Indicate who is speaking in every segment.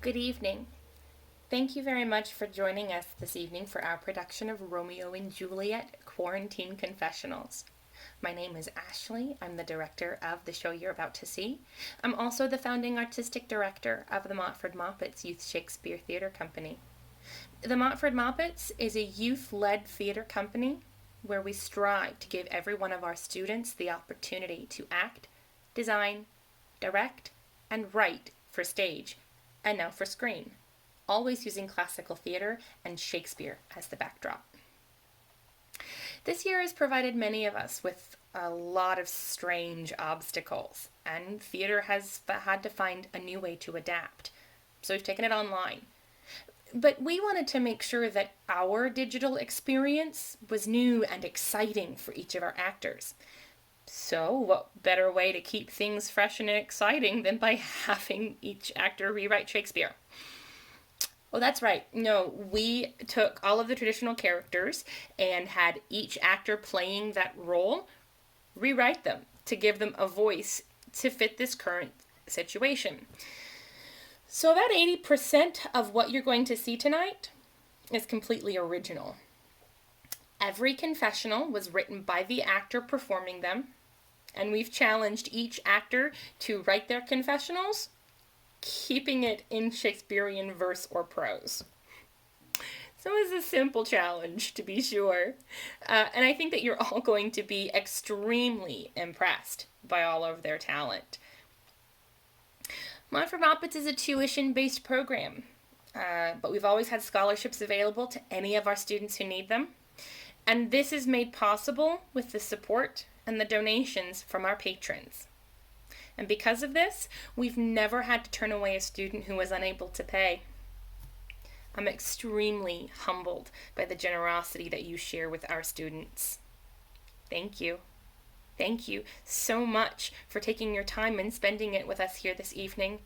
Speaker 1: Good evening. Thank you very much for joining us this evening for our production of Romeo and Juliet, Quarentine Confessionals. My name is Ashley. I'm the director of the show you're about to see. I'm also the founding artistic director of the Montford Moppets Youth Shakespeare Theatre Company. The Montford Moppets is a youth-led theatre company where we strive to give every one of our students the opportunity to act, design, direct, and write for stage, and now for screen, always using classical theatre and Shakespeare as the backdrop. This year has provided many of us with a lot of strange obstacles, and theatre has had to find a new way to adapt. So we've taken it online. But we wanted to make sure that our digital experience was new and exciting for each of our actors. So what better way to keep things fresh and exciting than by having each actor rewrite Shakespeare? Oh, that's right. No, we took all of the traditional characters and had each actor playing that role rewrite them to give them a voice to fit this current situation. So about 80% of what you're going to see tonight is completely original. Every confessional was written by the actor performing them, and we've challenged each actor to write their confessionals, keeping it in Shakespearean verse or prose. So it's a simple challenge, to be sure. And I think that you're all going to be extremely impressed by all of their talent. Montford Moppets is a tuition-based program, but we've always had scholarships available to any of our students who need them. And this is made possible with the support and the donations from our patrons. And because of this, we've never had to turn away a student who was unable to pay. I'm extremely humbled by the generosity that you share with our students. Thank you. Thank you so much for taking your time and spending it with us here this evening.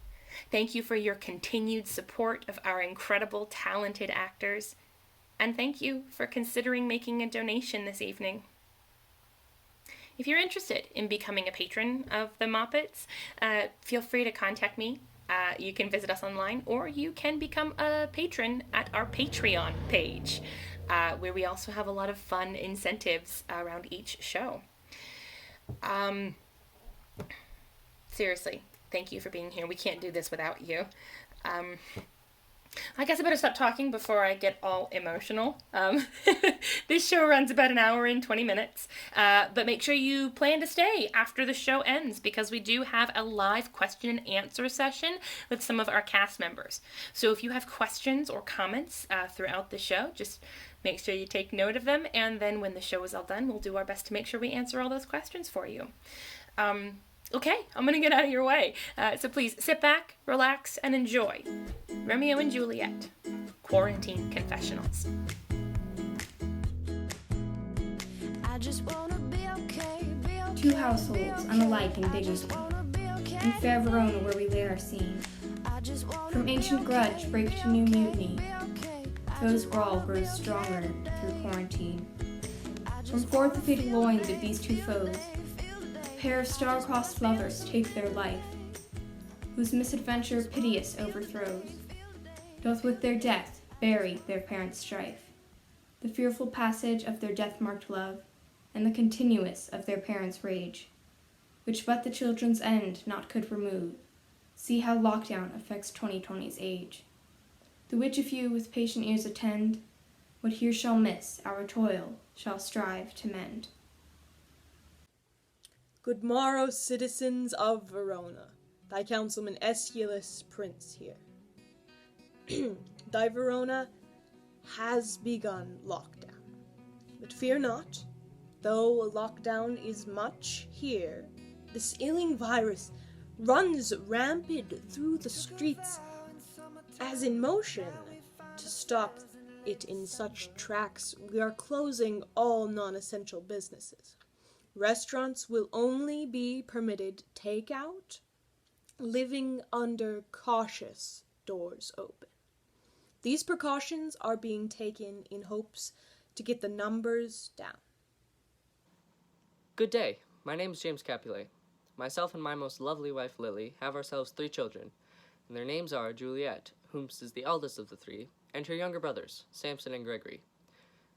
Speaker 1: Thank you for your continued support of our incredible, talented actors. And thank you for considering making a donation this evening. If you're interested in becoming a patron of the Moppets, feel free to contact me. You can visit us online, or you can become a patron at our Patreon page, where we also have a lot of fun incentives around each show. Seriously, thank you for being here. We can't do this without you. I guess I better stop talking before I get all emotional. This show runs about an hour and 20 minutes, but make sure you plan to stay after the show ends, because we do have a live question and answer session with some of our cast members. So if you have questions or comments throughout the show, just make sure you take note of them, and then when the show is all done, we'll do our best to make sure we answer all those questions for you. Okay, I'm going to get out of your way. So please sit back, relax, and enjoy Romeo and Juliet, Quarantine Confessionals.
Speaker 2: I just wanna be okay,
Speaker 3: Two households, unalike in dignity. In fair Verona where we lay our scene. From ancient grudge break to new mutiny. Foes' brawl grows stronger through quarantine. From forth the fated loins of these two foes, a pair of star-crossed lovers take their life, whose misadventure piteous overthrows, doth with their death bury their parents' strife, the fearful passage of their death-marked love, and the continuous of their parents' rage, which but the children's end not could remove. See how lockdown affects 2020's age. The which if you with patient ears attend, what here shall miss, our toil shall strive to mend.
Speaker 4: Good morrow, citizens of Verona. Thy councilman Aeschylus Prince here. Thy Verona has begun lockdown. But fear not, though a lockdown is much here, this ailing virus runs rampant through the streets as in motion. To stop it in such tracks, we are closing all non-essential businesses. Restaurants will only be permitted takeout, living under cautious doors open. These precautions are being taken in hopes to get the numbers down.
Speaker 5: Good day. My name is James Capulet. Myself and my most lovely wife, Lily, have ourselves 3 children. and their names are Juliet, whom is the eldest of the three, and her younger brothers, Samson and Gregory.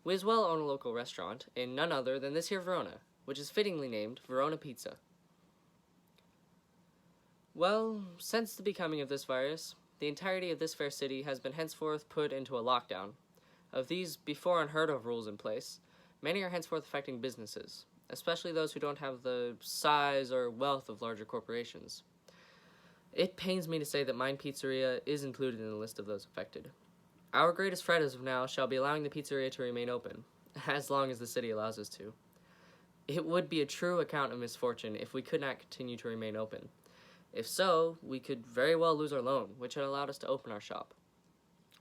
Speaker 5: We as well own a local restaurant in none other than this here Verona, which is fittingly named Verona Pizza. Well, since the becoming of this virus, the entirety of this fair city has been henceforth put into a lockdown. Of these before unheard of rules in place, many are henceforth affecting businesses, especially those who don't have the size or wealth of larger corporations. It pains me to say that mine pizzeria is included in the list of those affected. Our greatest threat as of now shall be allowing the pizzeria to remain open, as long as the city allows us to. It would be a true account of misfortune if we could not continue to remain open. If so, we could very well lose our loan, which had allowed us to open our shop.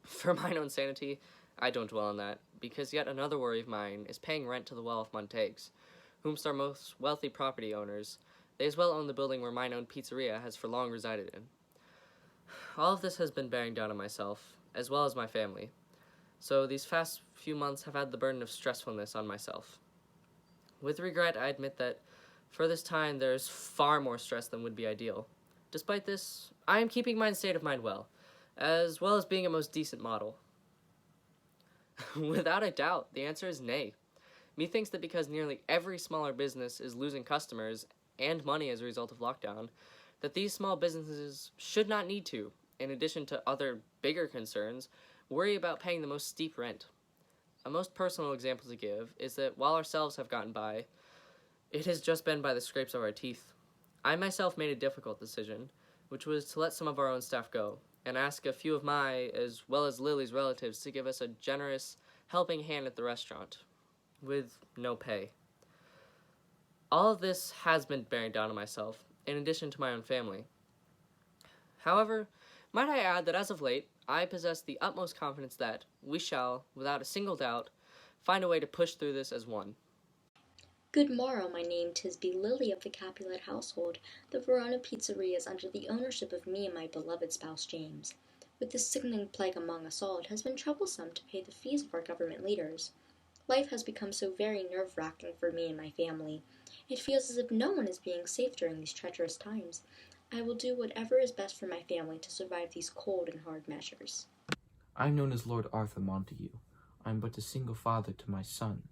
Speaker 5: For mine own sanity, I don't dwell on that, because yet another worry of mine is paying rent to the well of Montagues, whomst our most wealthy property owners. They as well own the building where mine own pizzeria has for long resided in. All of this has been bearing down on myself, as well as my family, so these past few months have had the burden of stressfulness on myself. With regret, I admit that for this time there is far more stress than would be ideal. Despite this, I am keeping my state of mind well as being a most decent model. Without a doubt, the answer is nay. Methinks that because nearly every smaller business is losing customers and money as a result of lockdown, that these small businesses should not need to, in addition to other bigger concerns, worry about paying the most steep rent. A most personal example to give is that while ourselves have gotten by, it has just been by the scrapes of our teeth. I myself made a difficult decision, which was to let some of our own staff go, and ask a few of my, as well as Lily's relatives, to give us a generous helping hand at the restaurant, with no pay. All of this has been bearing down on myself, in addition to my own family. However, might I add that as of late, I possess the utmost confidence that we shall, without a single doubt, find a way to push through this as one.
Speaker 6: Good morrow, my name 'tis be Lily of the Capulet household. The Verona Pizzeria is under the ownership of me and my beloved spouse James. With this sickening plague among us all, it has been troublesome to pay the fees of our government leaders. Life has become so very nerve-wracking for me and my family. It feels as if no one is being safe during these treacherous times. I will do whatever is best for my family to survive these cold and hard measures.
Speaker 7: I am known as Lord Arthur Montague. I am but a single father to my son.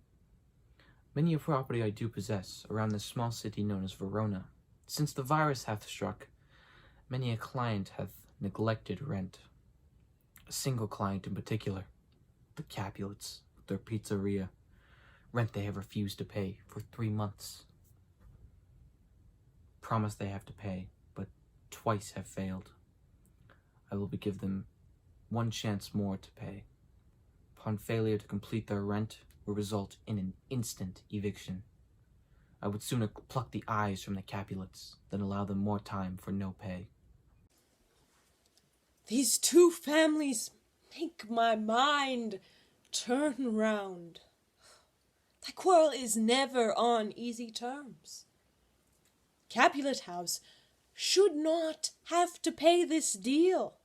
Speaker 7: Many a property I do possess around this small city known as Verona. Since the virus hath struck, many a client hath neglected rent. A single client in particular, the Capulets, with their pizzeria. Rent they have refused to pay for 3 months. Promise they have to pay, but twice have failed. I will give them one chance more to pay. Upon failure to complete their rent, will result in an instant eviction. I would sooner pluck the eyes from the Capulets than allow them more time for no pay.
Speaker 4: These two families make my mind turn round. The quarrel is never on easy terms. Capulet House should not have to pay this deal.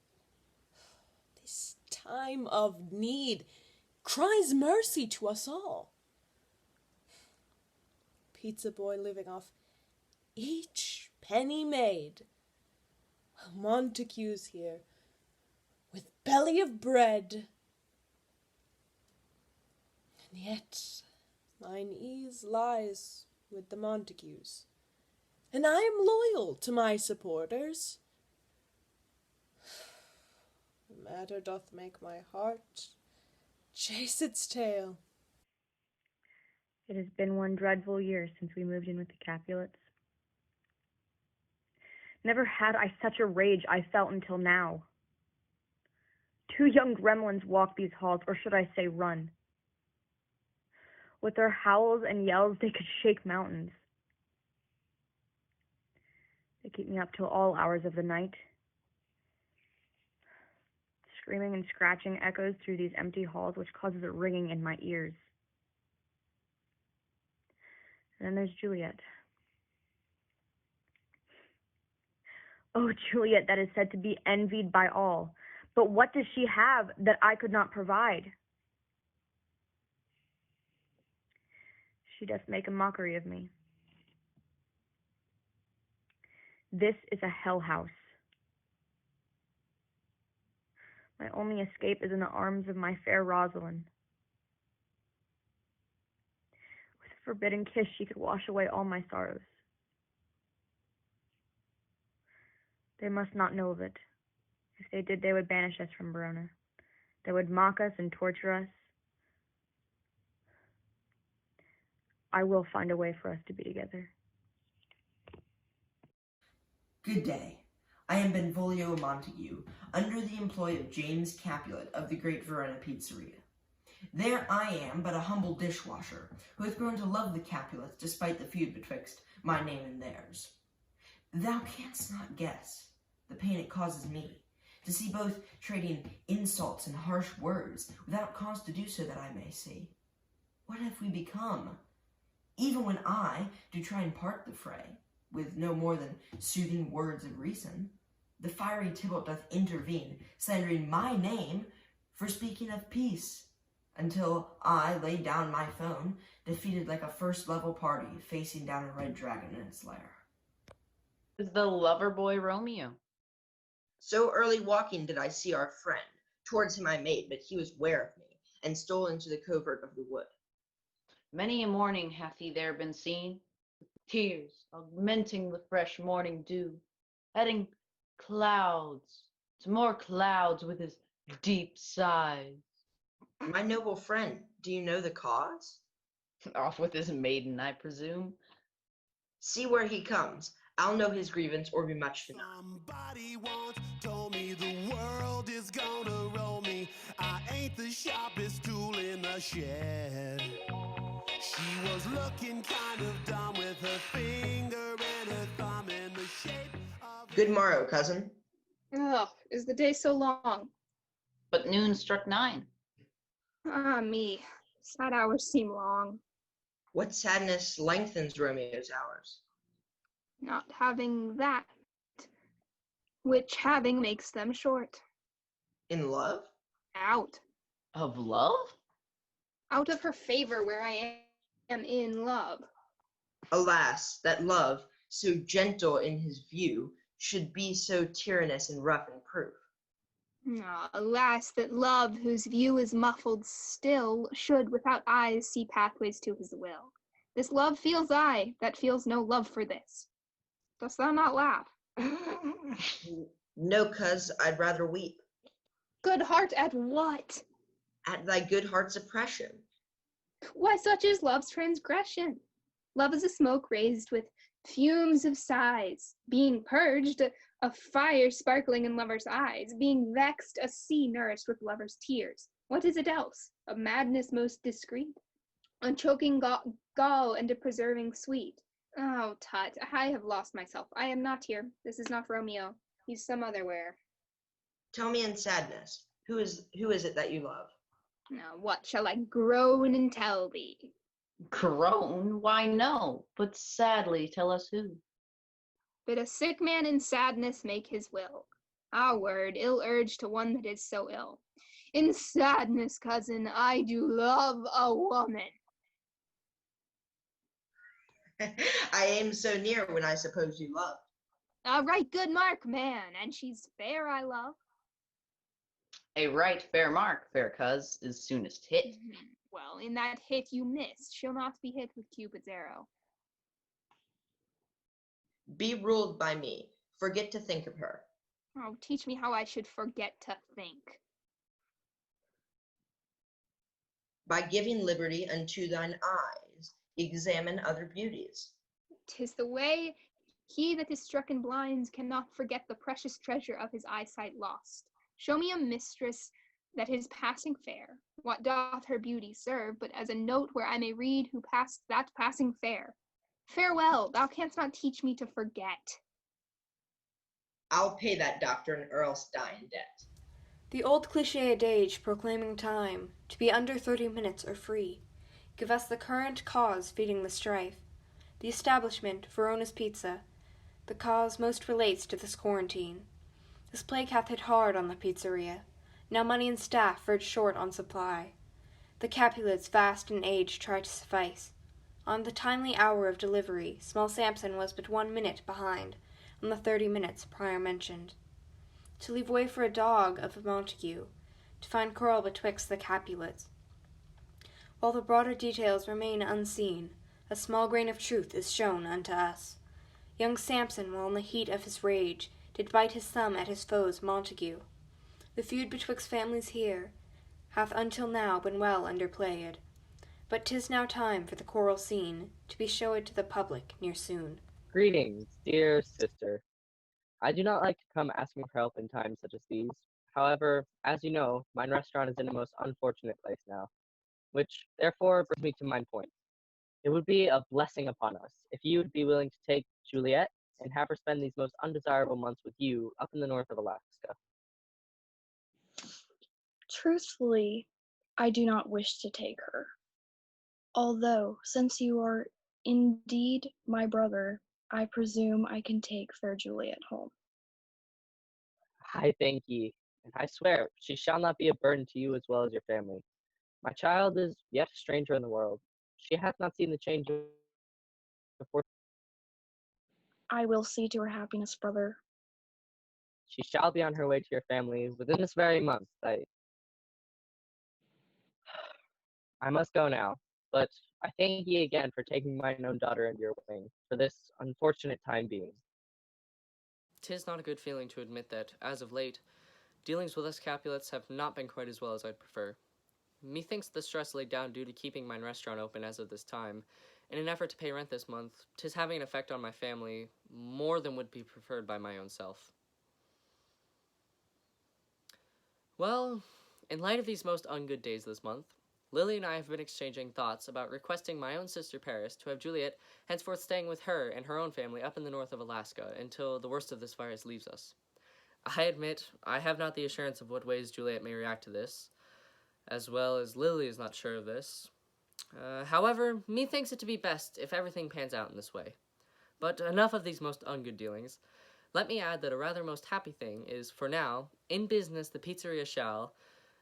Speaker 4: This time of need cries mercy to us all. Pizza boy living off each penny made. Montagues here, with belly of bread. And yet mine ease lies with the Montagues, and I am loyal to my supporters. The matter doth make my heart chase its tail.
Speaker 8: It has been one dreadful year since we moved in with the Capulets. Never had I such a rage I felt until now. 2 young gremlins walk these halls, or should I say run. With their howls and yells, they could shake mountains. They keep me up till all hours of the night. Screaming and scratching echoes through these empty halls, which causes a ringing in my ears. And then there's Juliet. Oh, Juliet, that is said to be envied by all. But what does she have that I could not provide? She doth make a mockery of me. This is a hell house. My only escape is in the arms of my fair Rosalind. With a forbidden kiss she could wash away all my sorrows. They must not know of it. If they did, they would banish us from Verona. They would mock us and torture us. I will find a way for us to be together.
Speaker 9: Good day. I am Benvolio Montague, under the employ of James Capulet of the Great Verona Pizzeria. There I am but a humble dishwasher, who hath grown to love the Capulets despite the feud betwixt my name and theirs. Thou canst not guess the pain it causes me, to see both trading insults and harsh words, without cause to do so that I may see. What have we become? Even when I do try and part the fray, with no more than soothing words of reason, the fiery Tybalt doth intervene, slandering my name for speaking of peace, until I lay down my phone, defeated like a first-level party facing down a red dragon in its lair.
Speaker 10: Is the lover boy Romeo?
Speaker 9: So early walking did I see our friend. Towards him I made, but he was ware of me, and stole into the covert of the wood.
Speaker 10: Many a morning hath he there been seen, with tears augmenting the fresh morning dew, adding clouds to more clouds with his deep sighs.
Speaker 9: My noble friend, do you know the cause?
Speaker 10: Off with his maiden, I presume.
Speaker 9: See where he comes. I'll know his grievance or be much denied.
Speaker 11: Somebody once told me the world is gonna roll me. I ain't the sharpest tool in the shed. She was looking kind of dumb with her finger and her thumb in the shape of...
Speaker 9: Good morrow, cousin.
Speaker 12: Oh, is the day so long?
Speaker 10: But noon struck 9.
Speaker 12: Ah, me. Sad hours seem long.
Speaker 9: What sadness lengthens Romeo's hours?
Speaker 12: Not having that, which having makes them short.
Speaker 9: In love?
Speaker 12: Out.
Speaker 10: Of love?
Speaker 12: Out of her favor where I am in love.
Speaker 9: Alas, that love, so gentle in his view, should be so tyrannous and rough in proof.
Speaker 12: Ah, alas, that love, whose view is muffled still, should without eyes see pathways to his will. This love feels I, that feels no love for this. Dost thou not laugh?
Speaker 9: No, cuz, I'd rather weep.
Speaker 12: Good heart at what?
Speaker 9: At thy good heart's oppression.
Speaker 12: Why, such is love's transgression. Love is a smoke raised with fumes of sighs, being purged, a fire sparkling in lover's eyes, being vexed, a sea nourished with lover's tears. What is it else? A madness most discreet, a choking gall and a preserving sweet. Oh, tut, I have lost myself. I am not here. This is not Romeo. He's some other where.
Speaker 9: Tell me in sadness, who is it that you love?
Speaker 12: Now, what shall I groan and tell thee?
Speaker 10: Groan? Why, no, but sadly tell us who.
Speaker 12: Bid a sick man in sadness make his will. Ah, word, ill urged to one that is so ill. In sadness, cousin, I do love a woman.
Speaker 9: I aim so near when I suppose you loved.
Speaker 12: Right good mark, man, and she's fair, I love.
Speaker 10: A right fair mark, fair cuz, is soonest hit.
Speaker 12: Well, in that hit you missed, she'll not be hit with Cupid's arrow.
Speaker 9: Be ruled by me. Forget to think of her.
Speaker 12: Oh, teach me how I should forget to think.
Speaker 9: By giving liberty unto thine eyes, examine other beauties.
Speaker 12: 'Tis the way he that is struck in blinds cannot forget the precious treasure of his eyesight lost. Show me a mistress that is passing fair. What doth her beauty serve, but as a note where I may read who passed that passing fair? Farewell, thou canst not teach me to forget.
Speaker 9: I'll pay that doctrine or else die in debt.
Speaker 3: The old cliché adage proclaiming time to be under 30 minutes or free give us the current cause feeding the strife. The establishment, Verona's Pizza. The cause most relates to this quarantine. This plague hath hit hard on the pizzeria. Now money and staff verge short on supply. The Capulets, vast in age, try to suffice. On the timely hour of delivery, small Samson was but 1 minute behind on the 30 minutes prior mentioned. to leave way for a dog of a Montague, to find quarrel betwixt the Capulets. While the broader details remain unseen, a small grain of truth is shown unto us. Young Samson, while in the heat of his rage, did bite his thumb at his foes Montague. The feud betwixt families here hath until now been well underplayed, but 'tis now time for the quarrel scene to be showed to the public near soon.
Speaker 5: Greetings, dear sister. I do not like to come asking for help in times such as these. However, as you know, mine restaurant is in a most unfortunate place now, which therefore brings me to mine point. It would be a blessing upon us if you would be willing to take Juliet and have her spend these most undesirable months with you up in the north of Alaska.
Speaker 13: Truthfully, I do not wish to take her. Although, since you are indeed my brother, I presume I can take fair Juliet home.
Speaker 5: I thank ye, and I swear she shall not be a burden to you as well as your family. My child is yet a stranger in the world. She hath not seen the change of fortune.
Speaker 13: I will see to her happiness, brother.
Speaker 5: She shall be on her way to your family within this very month. I must go now, but I thank ye again for taking mine own daughter under your wing for this unfortunate time being. 'Tis not a good feeling to admit that, as of late, dealings with us Capulets have not been quite as well as I'd prefer. Methinks the stress laid down due to keeping mine restaurant open as of this time, in an effort to pay rent this month, 'tis having an effect on my family more than would be preferred by my own self. Well, in light of these most ungood days this month, Lily and I have been exchanging thoughts about requesting my own sister Paris to have Juliet henceforth staying with her and her own family up in the north of Alaska until the worst of this virus leaves us. I admit I have not the assurance of what ways Juliet may react to this, as well as Lily is not sure of this. However, methinks it to be best if everything pans out in this way. But enough of these most ungood dealings. Let me add that a rather most happy thing is, for now, in business the pizzeria shall,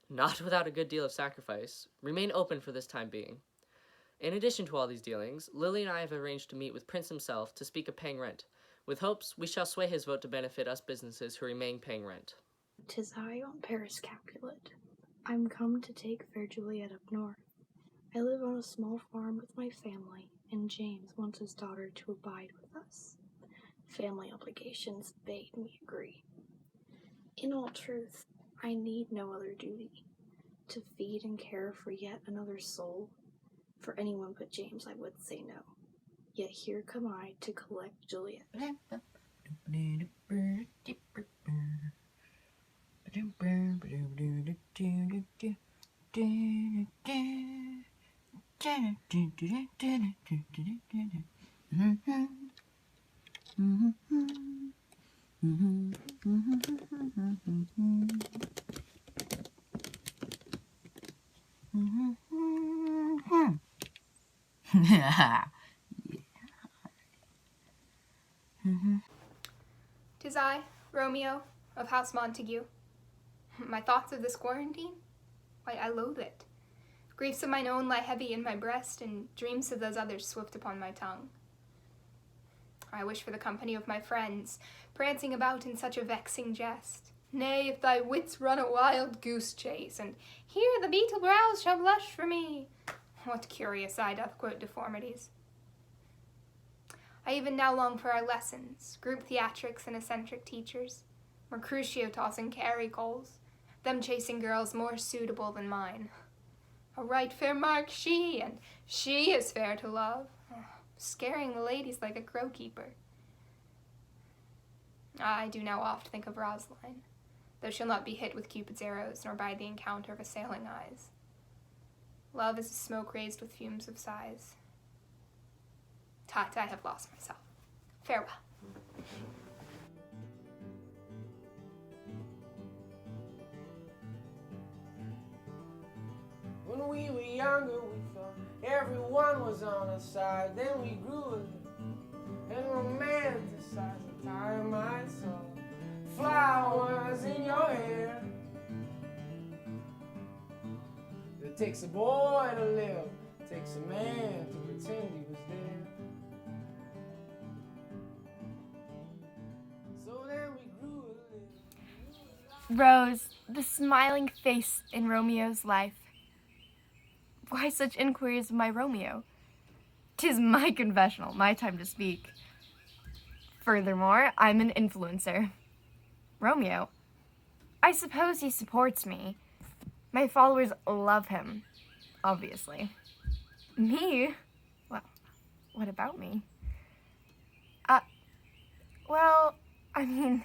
Speaker 5: not without a good deal of sacrifice, remain open for this time being. In addition to all these dealings, Lily and I have arranged to meet with Prince himself to speak of paying rent, with hopes we shall sway his vote to benefit us businesses who remain paying rent.
Speaker 13: 'Tis I on Paris Capulet. I'm come to take fair Juliet up north. I live on a small farm with my family, and James wants his daughter to abide with us. Family obligations bade me agree. In all truth, I need no other duty. To feed and care for yet another soul, for anyone but James I would say no. Yet here come I to collect Juliet.
Speaker 12: "'Tis I, Romeo, of House Montague. My thoughts of this quarantine? Why, I loathe it. Griefs of mine own lie heavy in my breast, and dreams of those others swift upon my tongue. I wish for the company of my friends, prancing about in such a vexing jest. Nay, if thy wits run a wild goose chase, and here the beetle brows shall blush for me, what curious eye doth quote deformities? I even now long for our lessons, group theatrics and eccentric teachers, Mercutio tossing carry-coals, them chasing girls more suitable than mine. A right fair mark she, and she is fair to love, scaring the ladies like a crow-keeper. I do now oft think of Rosaline, though she'll not be hit with Cupid's arrows, nor by the encounter of assailing eyes. Love is a smoke raised with fumes of sighs. Tut, I have lost myself. Farewell.
Speaker 14: When we were younger, we thought everyone was on our side. Then we grew a little and romanticized the time I saw flowers in your hair. It takes a boy to live, it takes a man to pretend he was there. So then we grew a little.
Speaker 3: Rose, the smiling face in Romeo's life. Why such inquiries of my Romeo? 'Tis my confessional, my time to speak. Furthermore, I'm an influencer. Romeo, I suppose he supports me. My followers love him, obviously. Me? Well, what about me? Well, I mean,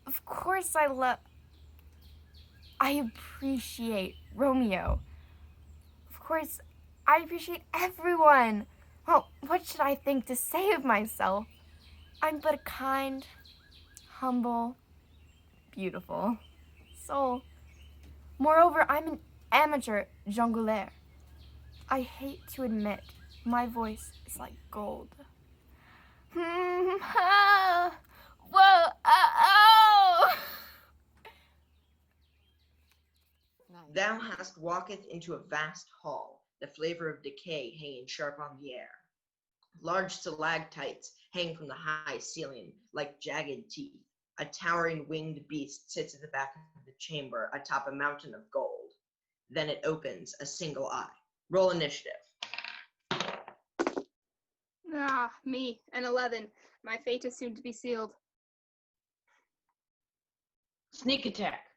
Speaker 3: of course I appreciate Romeo. Of course, I appreciate everyone. Well, what should I think to say of myself? I'm but a kind, humble, beautiful soul. Moreover, I'm an amateur jongleur. I hate to admit my voice is like gold. Whoa, oh!
Speaker 9: Thou hast walketh into a vast hall, the flavor of decay hanging sharp on the air. Large stalactites hang from the high ceiling like jagged teeth. A towering winged beast sits at the back of the chamber atop a mountain of gold. Then it opens a single eye. Roll initiative.
Speaker 12: Ah, me, an 11. My fate is soon to be sealed.
Speaker 10: Sneak attack.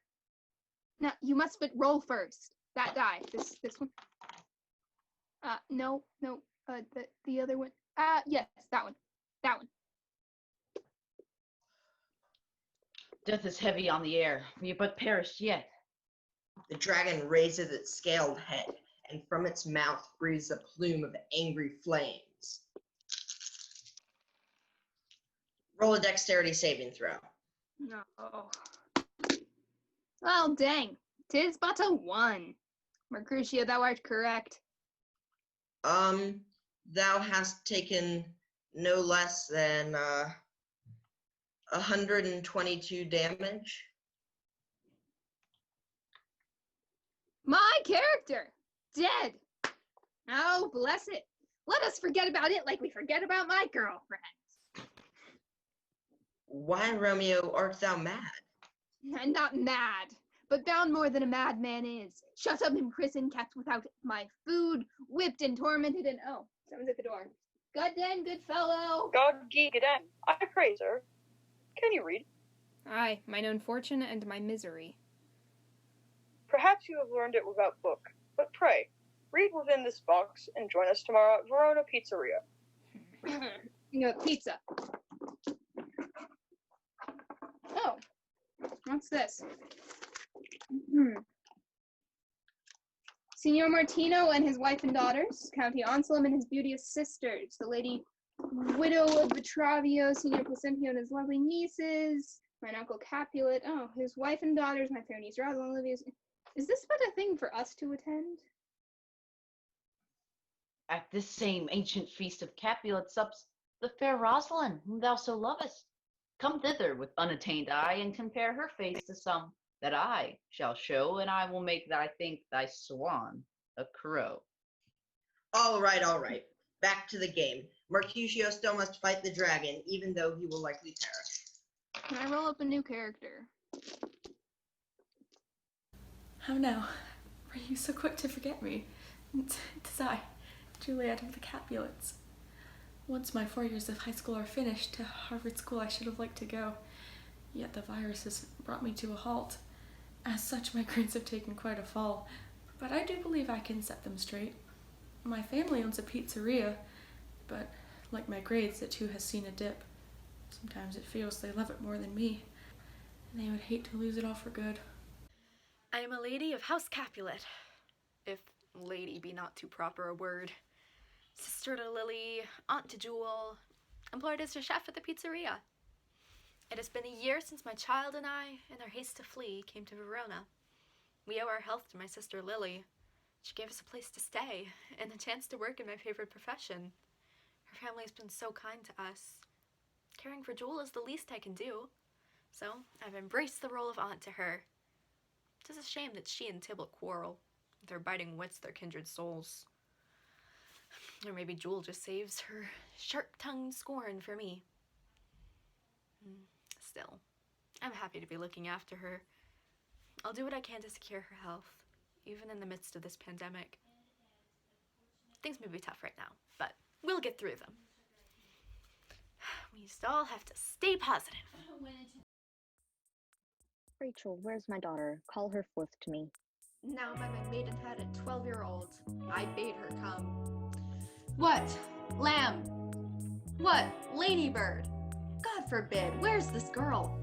Speaker 12: Now, you must but roll first. That die. This one. No. The other one. Yes, that one. That one.
Speaker 10: Death is heavy on the air. We have but perished yet.
Speaker 9: The dragon raises its scaled head, and from its mouth breathes a plume of angry flames. Roll a dexterity saving throw.
Speaker 12: No. Well, dang. 'Tis but a 1. Mercutio, thou art correct.
Speaker 9: Thou hast taken no less than 122 damage.
Speaker 12: My character! Dead! Oh, bless it. Let us forget about it like we forget about my girlfriend.
Speaker 9: Why, Romeo, art thou mad?
Speaker 12: I'm not mad, but bound more than a madman is. Shut up in prison, kept without my food, whipped and tormented, and oh, someone's at the door. God den, good fellow.
Speaker 15: God gee gaden, I pray, sir. Can you read?
Speaker 16: Aye, mine own fortune and my misery.
Speaker 15: Perhaps you have learned it without book, but pray, read within this box and join us tomorrow at Verona Pizzeria.
Speaker 12: Pizza. Oh, what's this? Signor Martino and his wife and daughters, County Anselm and his beauteous sisters, the lady widow of Vitravio, Signor Placentio and his lovely nieces, mine uncle Capulet, oh, his wife and daughters, my fair niece Rosalind Olivia's. Is this but a thing for us to attend?
Speaker 10: At this same ancient feast of Capulet sups the fair Rosalind, whom thou so lovest. Come thither with unattained eye, and compare her face to some that I shall show, and I will make thy swan a crow.
Speaker 9: All right. Back to the game. Mercutio still must fight the dragon, even though he will likely perish.
Speaker 12: Can I roll up a new character?
Speaker 1: How now? Were you so quick to forget me? 'Tis I, Juliet of the Capulets. Once my 4 years of high school are finished, to Harvard School I should have liked to go. Yet the virus has brought me to a halt. As such, my grades have taken quite a fall, but I do believe I can set them straight. My family owns a pizzeria, but like my grades, it too has seen a dip. Sometimes it feels they love it more than me, and they would hate to lose it all for good.
Speaker 17: I am a lady of House Capulet, if lady be not too proper a word. Sister to Lily, aunt to Jewel, employed as a chef at the pizzeria. It has been a year since my child and I, in our haste to flee, came to Verona. We owe our health to my sister Lily. She gave us a place to stay, and a chance to work in my favorite profession. Her family has been so kind to us. Caring for Jewel is the least I can do, so I've embraced the role of aunt to her. 'Tis a shame that she and Tybalt quarrel. Their biting wits their kindred souls. Or maybe Jewel just saves her sharp-tongued scorn for me. Still, I'm happy to be looking after her. I'll do what I can to secure her health, even in the midst of this pandemic. Things may be tough right now, but we'll get through them. We just all have to stay positive.
Speaker 6: Rachel, where's my daughter? Call her forth to me.
Speaker 17: Now by my maidenhead at 12-year-old, I bade her come. What? Lamb? What? Ladybird? God forbid, where's this girl?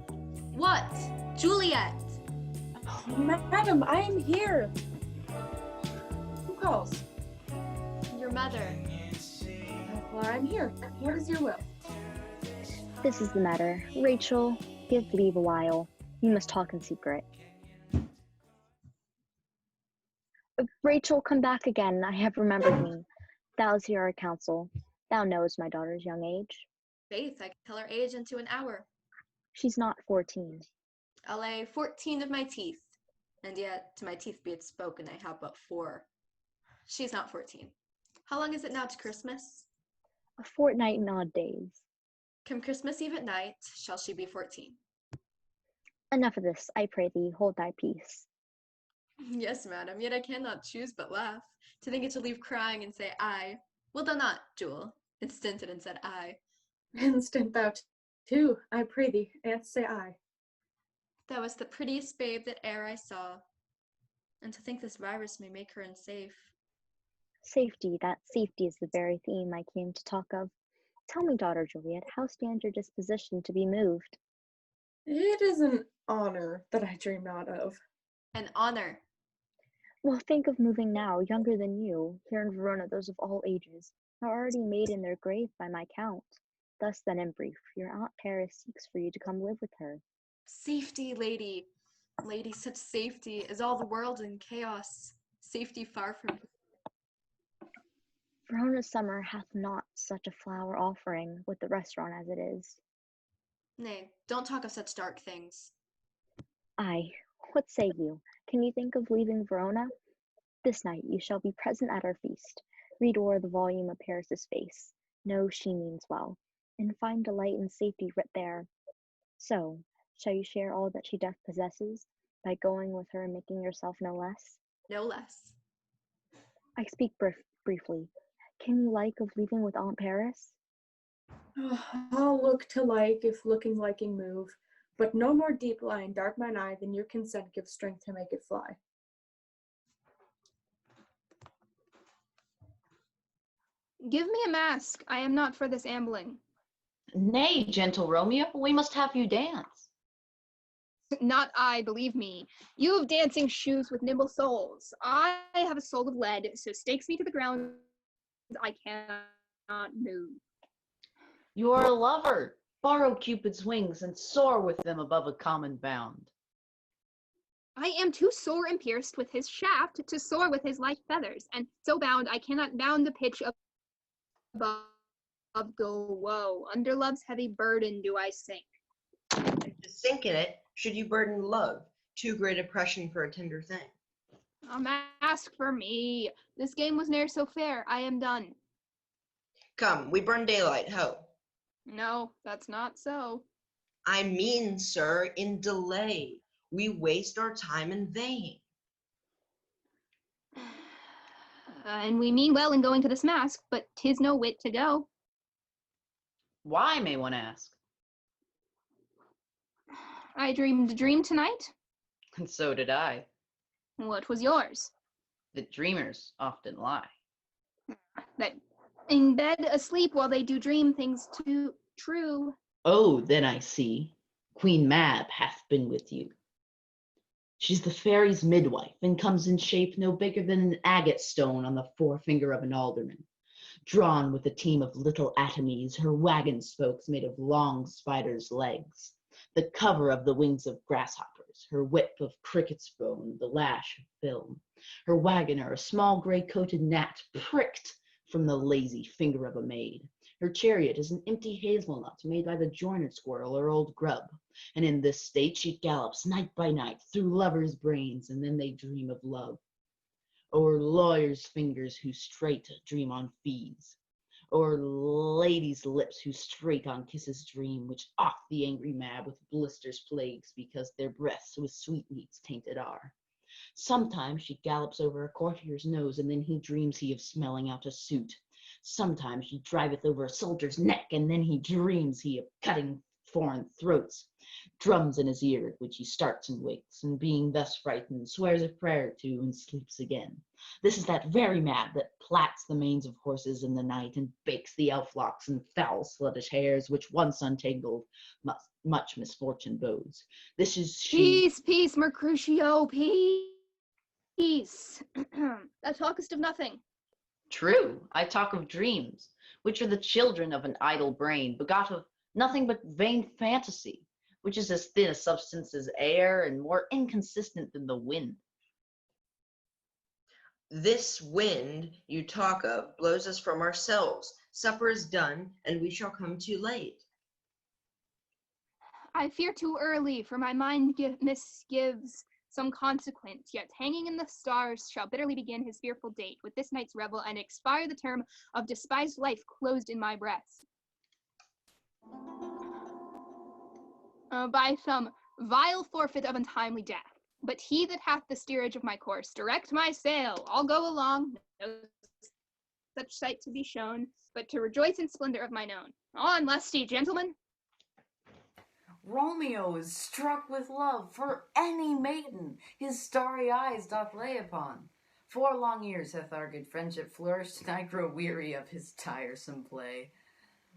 Speaker 17: What? Juliet?
Speaker 18: Oh, madam, I am here. Who calls?
Speaker 17: Your mother.
Speaker 18: Well, I'm here. What is your will?
Speaker 6: This is the matter. Rachel, give leave a while. We must talk in secret. Rachel, come back again. I have remembered me. Thou's here our counsel. Thou knows my daughter's young age.
Speaker 17: Faith, I can tell her age into an hour.
Speaker 6: She's not 14.
Speaker 17: I'll lay 14 of my teeth. And yet, to my teeth be it spoken, I have but 4. She's not 14. How long is it now to Christmas?
Speaker 6: A fortnight and odd days.
Speaker 17: Come Christmas Eve at night, shall she be 14?
Speaker 6: Enough of this, I pray thee, hold thy peace.
Speaker 17: Yes, madam, yet I cannot choose but laugh. To think it to leave crying and say I. Wilt thou not, Jewel? It stinted and said I.
Speaker 18: And stint thou too, I pray thee, and say I.
Speaker 17: Thou wast the prettiest babe that e'er I saw. And to think this virus may make her unsafe.
Speaker 6: Safety, that safety is the very theme I came to talk of. Tell me, daughter Juliet, how stands your disposition to be moved?
Speaker 18: It is an honor that I dream not of.
Speaker 17: An honor?
Speaker 6: Well, think of moving now, younger than you. Here in Verona, those of all ages are already made in their grave by my count. Thus then, in brief, your Aunt Paris seeks for you to come live with her.
Speaker 17: Safety, lady. Lady, such safety is all the world in chaos. Safety far from here.
Speaker 6: Verona's summer hath not such a flower offering with the restaurant as it is.
Speaker 17: Nay, don't talk of such dark things.
Speaker 6: Aye, what say you? Can you think of leaving Verona? This night you shall be present at our feast. Read o'er the volume of Paris's face. Know she means well, and find delight and safety writ there. So, shall you share all that she doth possesses, by going with her and making yourself no less?
Speaker 17: No less.
Speaker 6: I speak briefly. Can you like of leaving with Aunt Paris?
Speaker 18: Oh, I'll look to like if looking liking move, but no more deep lie and dark mine eye than your consent gives strength to make it fly.
Speaker 16: Give me a mask. I am not for this ambling.
Speaker 10: Nay, gentle Romeo, we must have you dance.
Speaker 16: Not I, believe me. You have dancing shoes with nimble soles. I have a soul of lead, so stakes me to the ground. I cannot move.
Speaker 10: You are a lover. Borrow Cupid's wings and soar with them above a common bound.
Speaker 16: I am too sore and pierced with his shaft to soar with his light feathers, and so bound I cannot bound the pitch above go woe. Under love's heavy burden do I sink.
Speaker 9: To sink in it, should you burden love, too great oppression for a tender thing.
Speaker 16: A mask for me. This game was ne'er so fair. I am done.
Speaker 9: Come, we burn daylight, ho.
Speaker 16: No, that's not so.
Speaker 9: I mean, sir, in delay. We waste our time in vain.
Speaker 16: And we mean well in going to this mask, but 'tis no wit to go.
Speaker 10: Why, may one ask?
Speaker 16: I dreamed a dream tonight.
Speaker 10: And so did I.
Speaker 16: What was yours?
Speaker 10: That dreamers often lie.
Speaker 16: That in bed asleep while they do dream things too true.
Speaker 10: Oh, then I see. Queen Mab hath been with you. She's the fairy's midwife, and comes in shape no bigger than an agate stone on the forefinger of an alderman. Drawn with a team of little atomies, her wagon spokes made of long spiders' legs, the cover of the wings of grasshoppers, her whip of cricket's bone, the lash of film, her wagoner a small gray-coated gnat pricked from the lazy finger of a maid. Her chariot is an empty hazelnut made by the joiner squirrel or old grub, and in this state she gallops night by night through lovers' brains, and then they dream of love. O'er lawyers' fingers who straight dream on fees, or lady's lips who straight on kisses dream, which oft the angry mad with blisters plagues, because their breaths with sweetmeats tainted are. Sometimes she gallops over a courtier's nose, and then he dreams he of smelling out a suit. Sometimes she driveth over a soldier's neck, and then he dreams he of cutting foreign throats. Drums in his ear, at which he starts and wakes, and being thus frightened, swears a prayer to, and sleeps again. This is that very mad that plats the manes of horses in the night, and bakes the elf locks and foul sluttish hairs, which once untangled much misfortune bodes. This is she.
Speaker 16: Peace, Mercutio, peace. Thou talkest of nothing.
Speaker 10: True, I talk of dreams, which are the children of an idle brain, begot of nothing but vain fantasy, which is as thin a substance as air, and more inconsistent than the wind.
Speaker 9: This wind you talk of blows us from ourselves. Supper is done, and we shall come too late.
Speaker 16: I fear too early, for my mind misgives some consequence, yet hanging in the stars shall bitterly begin his fearful date with this night's revel, and expire the term of despised life closed in my breast. By some vile forfeit of untimely death. But he that hath the steerage of my course, direct my sail, I'll go along, no such sight to be shown, but to rejoice in splendor of mine own. On, lusty gentlemen!
Speaker 19: Romeo is struck with love for any maiden his starry eyes doth lay upon. 4 long years hath our good friendship flourished, and I grow weary of his tiresome play.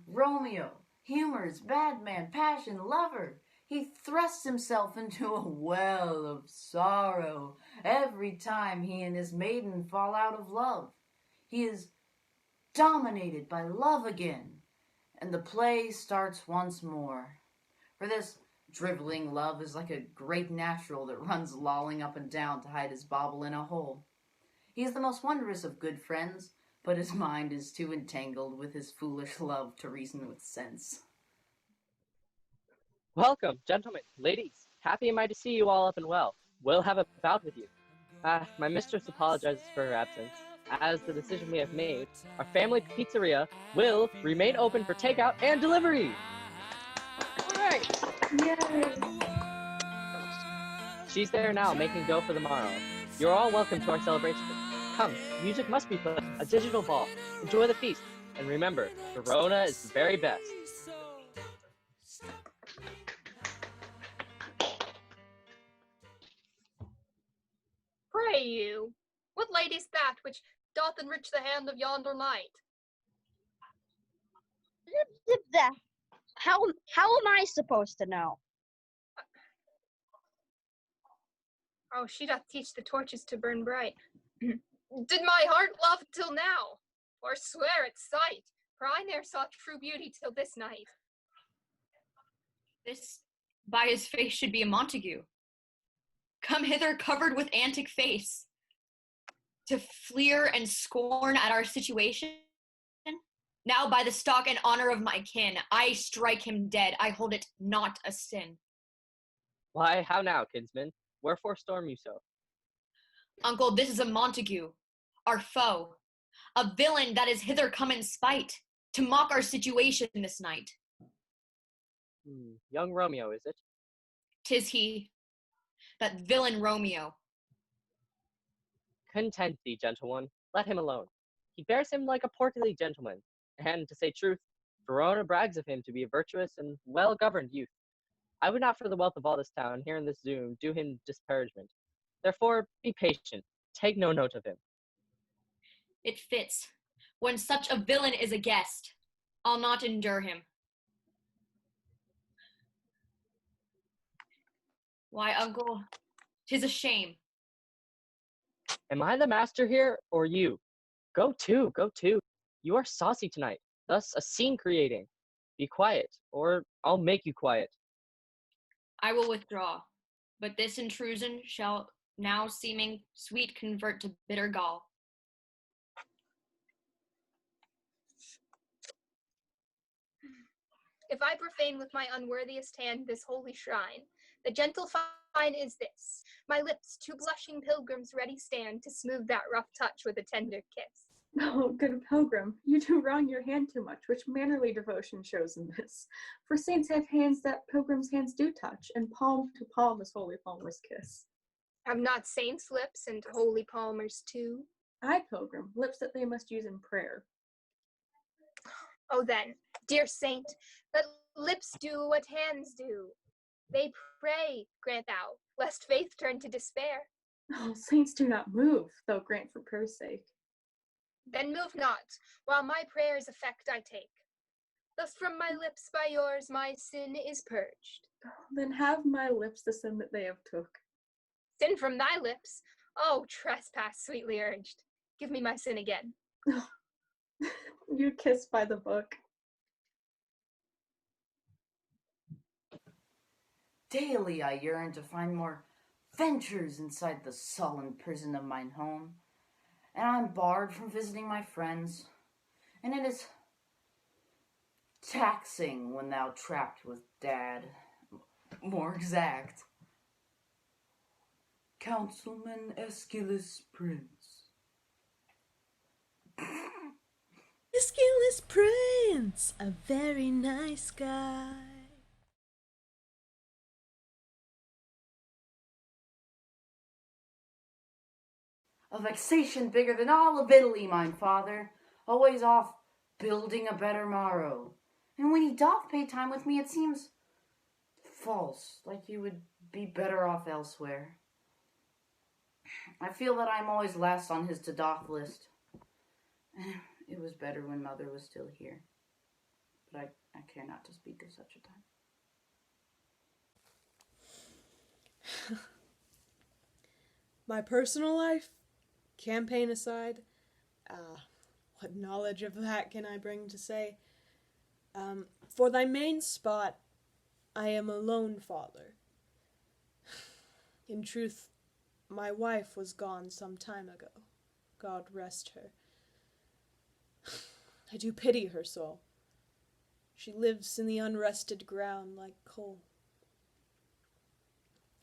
Speaker 19: Romeo, humor's bad man, passion, lover, he thrusts himself into a well of sorrow every time he and his maiden fall out of love. He is dominated by love again, and the play starts once more. For this driveling love is like a great natural that runs lolling up and down to hide his bauble in a hole. He is the most wondrous of good friends, but his mind is too entangled with his foolish love to reason with sense.
Speaker 5: Welcome, gentlemen, ladies. Happy am I to see you all up and well. We'll have a bout with you. My mistress apologizes for her absence. As the decision we have made, our family pizzeria will remain open for takeout and delivery. Alright.
Speaker 18: Yay!
Speaker 5: She's there now, making dough for the morrow. You're all welcome to our celebration. Come, music must be played, a digital ball. Enjoy the feast, and remember, Verona is the very best.
Speaker 16: Pray you, what lady's that which doth enrich the hand of yonder knight?
Speaker 20: How am I supposed to know?
Speaker 16: Oh, she doth teach the torches to burn bright. Did my heart love till now, or swear at sight, for I ne'er saw true beauty till this night.
Speaker 21: This, by his face, should be a Montague. Come hither covered with antic face, to fleer and scorn at our situation? Now by the stock and honor of my kin, I strike him dead. I hold it not a sin.
Speaker 5: Why, how now, kinsman? Wherefore storm you so?
Speaker 21: Uncle, this is a Montague, our foe, a villain that is hither come in spite, to mock our situation this night.
Speaker 5: Young Romeo, is it?
Speaker 21: 'Tis he, that villain Romeo.
Speaker 5: Content thee, gentle one. Let him alone. He bears him like a portly gentleman, and, to say truth, Verona brags of him to be a virtuous and well-governed youth. I would not for the wealth of all this town, here in this Zoom, do him disparagement. Therefore, be patient. Take no note of him.
Speaker 21: It fits. When such a villain is a guest, I'll not endure him. Why, uncle, 'tis a shame.
Speaker 5: Am I the master here, or you? Go to, go to. You are saucy tonight, thus a scene creating. Be quiet, or I'll make you quiet.
Speaker 21: I will withdraw, but this intrusion shall, now seeming sweet, convert to bitter gall.
Speaker 16: If I profane with my unworthiest hand this holy shrine, the gentle fine is this: my lips to blushing pilgrims ready stand to smooth that rough touch with a tender kiss.
Speaker 18: Oh, good pilgrim, you do wrong your hand too much, which mannerly devotion shows in this. For saints have hands that pilgrims' hands do touch, and palm to palm as holy palmers kiss.
Speaker 16: Have not saints lips and holy palmers too?
Speaker 18: Aye, pilgrim, lips that they must use in prayer.
Speaker 16: Oh then, dear saint, let lips do what hands do. They pray, grant thou, lest faith turn to despair.
Speaker 18: Oh, saints do not move, though grant for prayer's sake.
Speaker 16: Then move not, while my prayer's effect I take. Thus from my lips by yours my sin is purged.
Speaker 18: Then have my lips the sin that they have took.
Speaker 16: Sin from thy lips? Oh, trespass sweetly urged. Give me my sin again.
Speaker 18: You kiss by the book.
Speaker 19: Daily I yearn to find more ventures inside the sullen prison of mine home, and I'm barred from visiting my friends, and it is taxing when thou trapped with dad. More exact, Councilman Aeschylus Prince.
Speaker 4: Aeschylus Prince, a very nice guy.
Speaker 19: A vexation bigger than all of Italy, mine father, always off building a better morrow. And when he doth pay time with me, it seems false, like he would be better off elsewhere. I feel that I'm always last on his to-doth list. It was better when mother was still here, but I care not to speak of such a time.
Speaker 4: My personal life, campaign aside, what knowledge of that can I bring to say? For thy main spot, I am a lone father. In truth, my wife was gone some time ago. God rest her. I do pity her soul. She lives in the unrested ground like coal.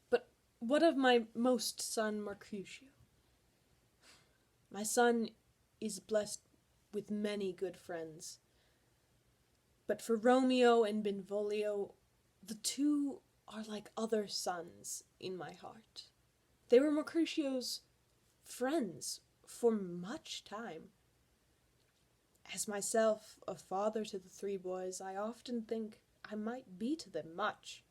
Speaker 4: But what of my most son Mercutio? My son is blessed with many good friends. But for Romeo and Benvolio, the two are like other sons in my heart. They were Mercutio's friends for much time. As myself a father to the three boys, I often think I might be to them much.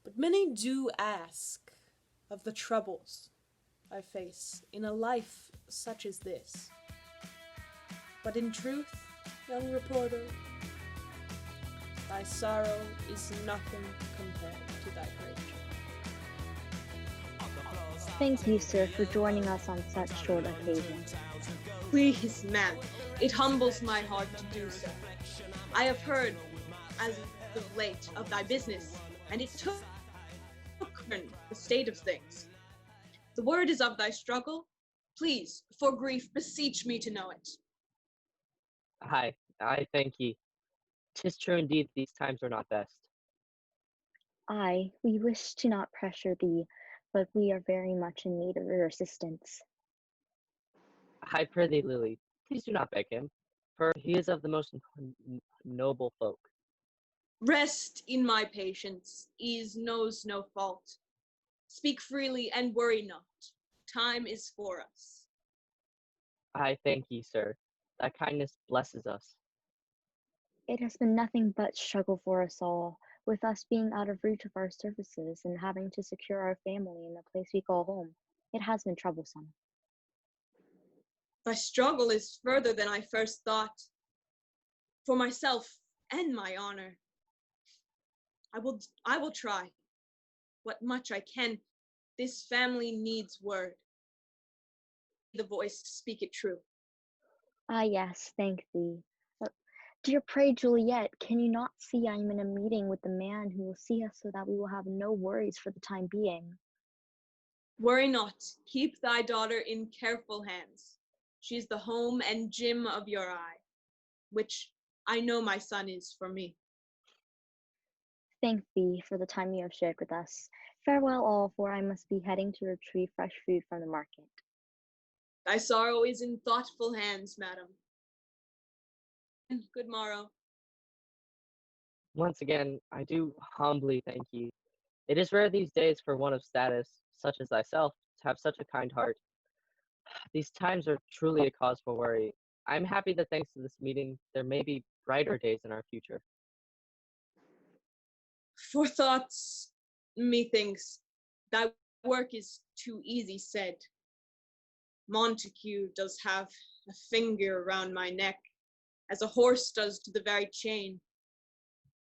Speaker 4: But many do ask of the troubles I face in a life such as this. But in truth, young reporter, thy sorrow is nothing compared to thy great joy.
Speaker 6: Thank you, sir, for joining us on such short occasion.
Speaker 4: Please, ma'am, it humbles my heart to do so. I have heard, as of late, of thy business, and it took the state of things. The word is of thy struggle. Please, for grief, beseech me to know it.
Speaker 5: I thank ye. 'Tis true indeed these times are not best.
Speaker 6: We wish to not pressure thee, but we are very much in need of your assistance.
Speaker 5: I prithee, Lily, please do not beg him, for he is of the most noble folk.
Speaker 4: Rest in my patience. Ease knows no fault. Speak freely and worry not. Time is for us.
Speaker 5: I thank ye, sir. That kindness blesses us.
Speaker 6: It has been nothing but struggle for us all, with us being out of reach of our services and having to secure our family in the place we call home. It has been troublesome.
Speaker 4: Thy struggle is further than I first thought. For myself and my honor. I will try. What much I can. This family needs word. The voice to speak it true.
Speaker 6: Yes, thank thee. Dear pray Juliet, can you not see I am in a meeting with the man who will see us so that we will have no worries for the time being?
Speaker 4: Worry not. Keep thy daughter in careful hands. She is the home and gym of your eye, which I know my son is for me.
Speaker 6: Thank thee for the time you have shared with us. Farewell all, for I must be heading to retrieve fresh food from the market.
Speaker 4: Thy sorrow is in thoughtful hands, madam. Good morrow.
Speaker 5: Once again, I do humbly thank you. It is rare these days for one of status, such as thyself, to have such a kind heart. These times are truly a cause for worry. I'm happy that thanks to this meeting, there may be brighter days in our future.
Speaker 4: For thoughts, methinks, thy work is too easy said. Montague does have a finger round my neck, as a horse does to the very chain.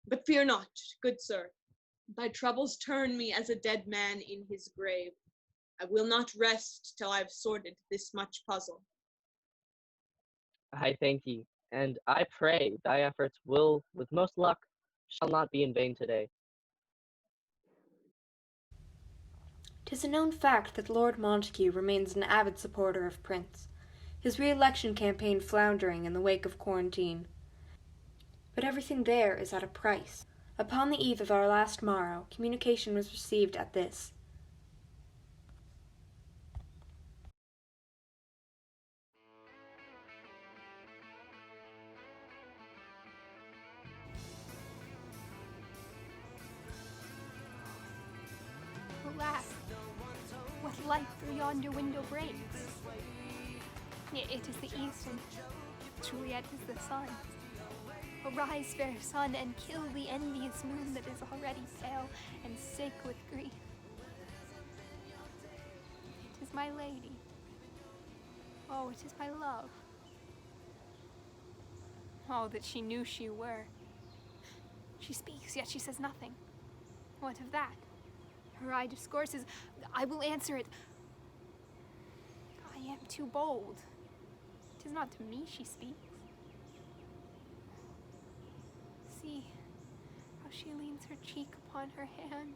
Speaker 4: But fear not, good sir, thy troubles turn me as a dead man in his grave. I will not rest till I've sorted this much puzzle.
Speaker 5: I thank you, and I pray thy efforts will, with most luck, shall not be in vain today.
Speaker 3: 'Tis a known fact that Lord Montague remains an avid supporter of Prince, his re-election campaign floundering in the wake of Quarentine. But everything there is at a price. Upon the eve of our last morrow, communication was received at this.
Speaker 16: Alas, what light through yonder window breaks? It is the east, and Juliet is the sun. Arise, fair sun, and kill the envious moon that is already pale and sick with grief. It is my lady. Oh, it is my love. Oh, that she knew she were. She speaks, yet she says nothing. What of that? Her eye discourses. I will answer it. I am too bold. 'Tis not to me she speaks. See how she leans her cheek upon her hand.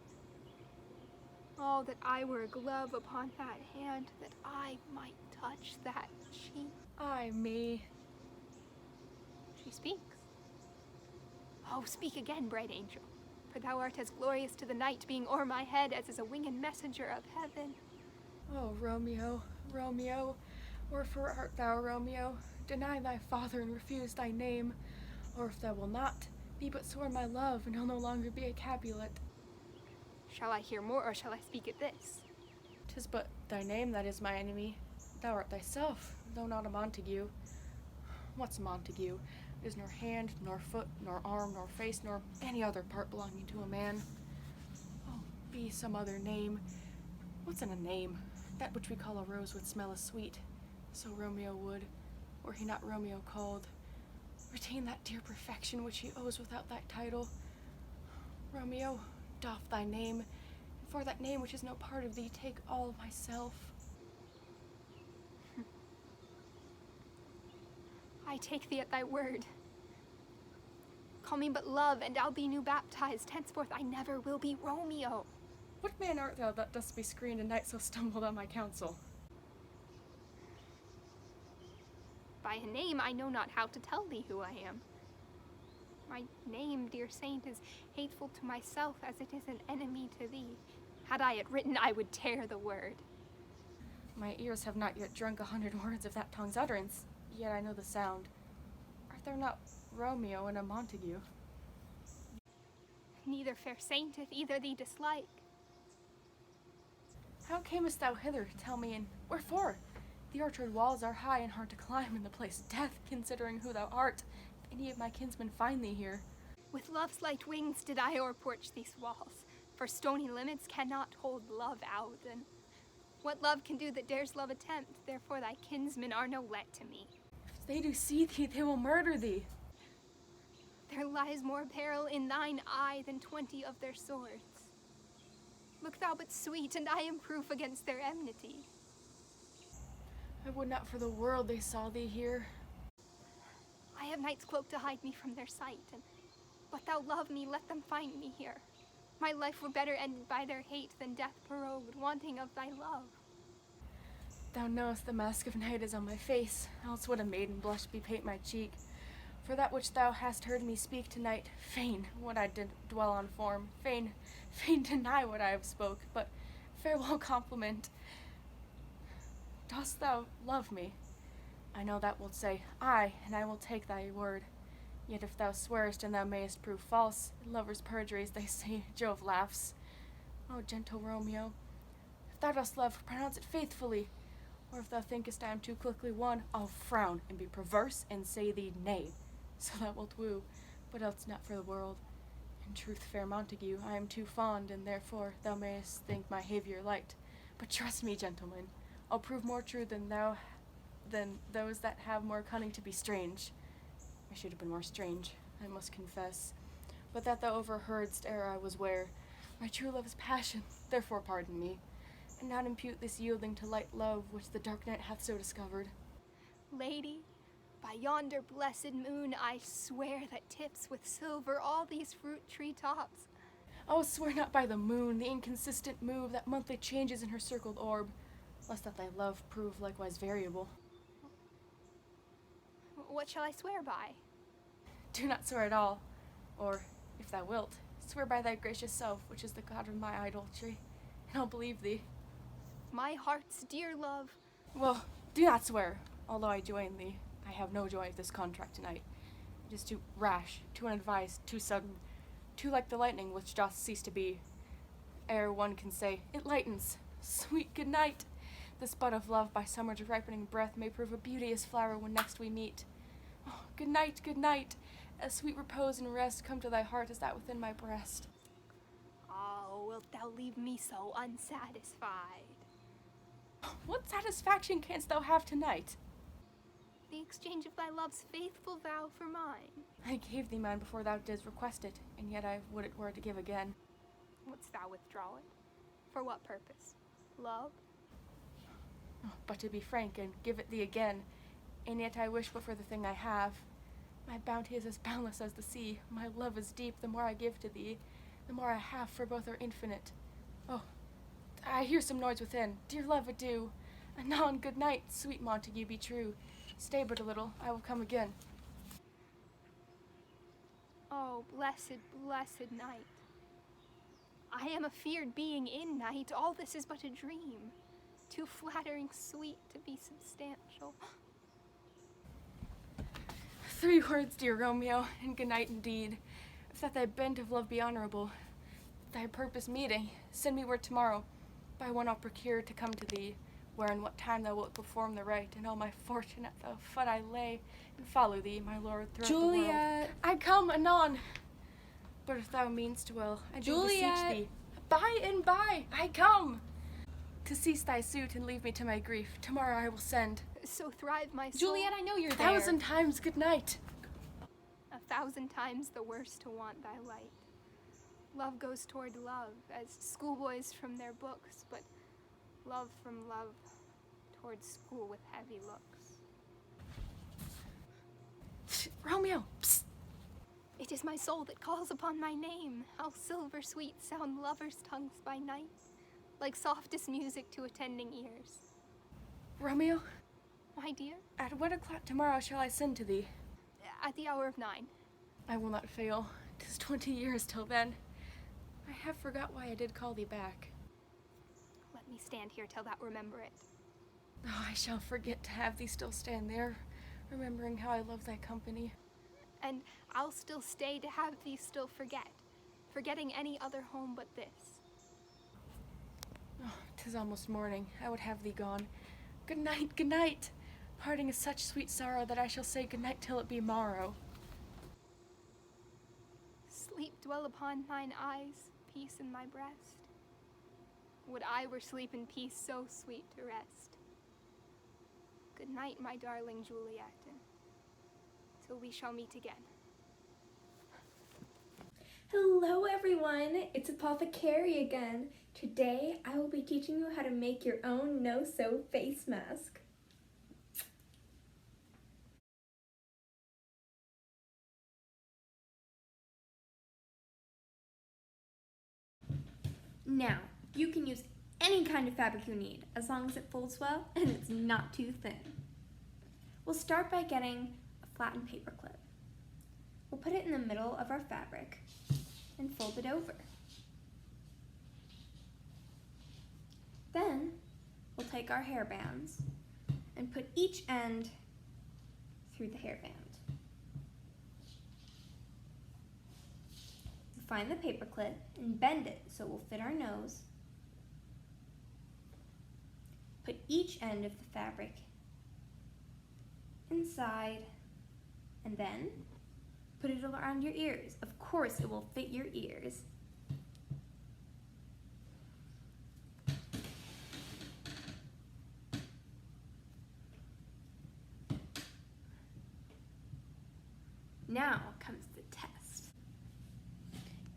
Speaker 16: Oh, that I were a glove upon that hand, that I might touch that cheek.
Speaker 17: Ay me.
Speaker 16: She speaks. Oh, speak again, bright angel, for thou art as glorious to the night, being o'er my head as is a winged messenger of heaven.
Speaker 17: Oh, Romeo, Romeo, wherefore art thou, Romeo? Deny thy father and refuse thy name, or if thou will not, be but sworn my love, and I'll no longer be a Capulet.
Speaker 16: Shall I hear more, or shall I speak at this?
Speaker 17: 'Tis but thy name that is my enemy. Thou art thyself, though not a Montague. What's Montague? It is nor hand, nor foot, nor arm, nor face, nor any other part belonging to a man. Oh, be some other name. What's in a name? That which we call a rose would smell as sweet. So Romeo would, were he not Romeo called. Retain that dear perfection which he owes without that title. Romeo, doff thy name, and for that name which is no part of thee, take all myself.
Speaker 16: I take thee at thy word. Call me but love, and I'll be new baptized. Henceforth I never will be Romeo.
Speaker 17: What man art thou that dost be screened, a knight so stumbled on my counsel?
Speaker 16: By a name I know not how to tell thee who I am. My name, dear saint, is hateful to myself as it is an enemy to thee. Had I it written, I would tear the word.
Speaker 17: My ears have not yet drunk 100 words of that tongue's utterance, yet I know the sound. Art thou not Romeo and a Montague?
Speaker 16: Neither, fair saint, if either thee dislike.
Speaker 17: How camest thou hither, tell me, and wherefore? The orchard walls are high and hard to climb, and the place death, considering who thou art, if any of my kinsmen find thee here.
Speaker 16: With love's light wings did I o'erporch these walls, for stony limits cannot hold love out, and what love can do that dares love attempt, therefore thy kinsmen are no let to me.
Speaker 17: If they do see thee, they will murder thee.
Speaker 16: There lies more peril in thine eye than 20 of their swords. Look thou but sweet, and I am proof against their enmity.
Speaker 17: I would not for the world they saw thee here.
Speaker 16: I have night's cloak to hide me from their sight, and but thou love me, let them find me here. My life were better ended by their hate than death prorogued, wanting of thy love.
Speaker 17: Thou knowest the mask of night is on my face, else would a maiden blush bepaint my cheek. For that which thou hast heard me speak tonight, fain would I did dwell on form, fain deny what I have spoke, but farewell compliment.
Speaker 1: dost thou love me? I know thou wilt say, Aye, and I will take thy word. Yet if thou swearest and thou mayest prove false, in lovers' perjuries they say Jove laughs. O gentle Romeo, if thou dost love, pronounce it faithfully. Or if thou thinkest I am too quickly won, I'll frown and be perverse and say thee nay. So thou wilt woo, but else not for the world. In truth, fair Montague, I am too fond, and therefore thou mayest think my behaviour light. But trust me, gentleman, I'll prove more true than those that have more cunning to be strange. I should have been more strange, I must confess. But that thou overheardst ere I was ware. My true love is passion, therefore pardon me, and not impute this yielding to light love which the dark night hath so discovered.
Speaker 16: Lady, by yonder blessed moon I swear that tips with silver all these fruit tree tops.
Speaker 1: Oh, swear not by the moon, the inconsistent move that monthly changes in her circled orb, lest that thy love prove likewise variable.
Speaker 16: What shall I swear by?
Speaker 1: Do not swear at all, or, if thou wilt, swear by thy gracious self, which is the god of my idolatry, and I'll believe thee.
Speaker 16: My heart's dear love.
Speaker 1: Well, do not swear, although I join thee. I have no joy of this contract tonight. It is too rash, too unadvised, too sudden, too like the lightning which doth cease to be. Ere one can say, it lightens. Sweet good night. This bud of love by summer's ripening breath may prove a beauteous flower when next we meet. Oh, good night, good night. As sweet repose and rest come to thy heart as that within my breast.
Speaker 16: Oh, wilt thou leave me so unsatisfied?
Speaker 1: What satisfaction canst thou have tonight?
Speaker 16: The exchange of thy love's faithful vow for mine.
Speaker 1: I gave thee mine before thou didst request it, and yet I would it were to give again.
Speaker 16: Wouldst thou withdraw it? For what purpose? Love?
Speaker 1: Oh, but to be frank and give it thee again, and yet I wish but for the thing I have. My bounty is as boundless as the sea, my love is deep, the more I give to thee, the more I have, for both are infinite. Oh, I hear some noise within. Dear love, adieu. Anon, good night, sweet Montague, be true. Stay but a little, I will come again.
Speaker 16: Oh, blessed, blessed night. I am a feared being in night. All this is but a dream. Too flattering sweet to be substantial.
Speaker 1: 3 words, dear Romeo, and good night indeed. If that thy bent of love be honorable, thy purpose meeting, send me word tomorrow. By one I'll procure to come to thee, where and what time thou wilt perform the rite, and all my fortune at thy foot I lay, and follow thee, my lord, throughout the world.
Speaker 3: Juliet!
Speaker 1: I come anon. But if thou meanst well, I do beseech thee, by and by, I come. To cease thy suit and leave me to my grief, tomorrow I will send.
Speaker 16: So thrive my soul.
Speaker 3: Juliet, I know you're
Speaker 1: 1,000 times good night.
Speaker 16: 1,000 times the worse to want thy light. Love goes toward love, as schoolboys from their books, but love from love towards school with heavy looks.
Speaker 1: Romeo, psst.
Speaker 16: It is my soul that calls upon my name. How silver sweet sound lovers' tongues by night, like softest music to attending ears.
Speaker 1: Romeo?
Speaker 16: My dear?
Speaker 1: At what o'clock tomorrow shall I send to thee?
Speaker 16: At the hour of 9.
Speaker 1: I will not fail. 'Tis 20 years till then. I have forgot why I did call thee back.
Speaker 16: Let me stand here till thou remember it.
Speaker 1: Oh, I shall forget to have thee still stand there, remembering how I love thy company.
Speaker 16: And I'll still stay to have thee still forget, forgetting any other home but this.
Speaker 1: Oh, 'tis almost morning. I would have thee gone. Good night, good night. Parting is such sweet sorrow that I shall say good night till it be morrow.
Speaker 16: Sleep dwell upon thine eyes, peace in my breast. Would I were sleep and peace so sweet to rest. Good night, my darling Juliet, and till we shall meet again.
Speaker 3: Hello everyone, it's Apothecary again. Today I will be teaching you how to make your own no-sew face mask. Now, you can use any kind of fabric you need, as long as it folds well and it's not too thin. We'll start by getting a flattened paper clip. We'll put it in the middle of our fabric and fold it over. Then, we'll tie take our hairbands and put each end through the hairband. Find the paper clip and bend it so it will fit our nose. Put each end of the fabric inside and then put it around your ears. Of course, it will fit your ears. Now comes the test.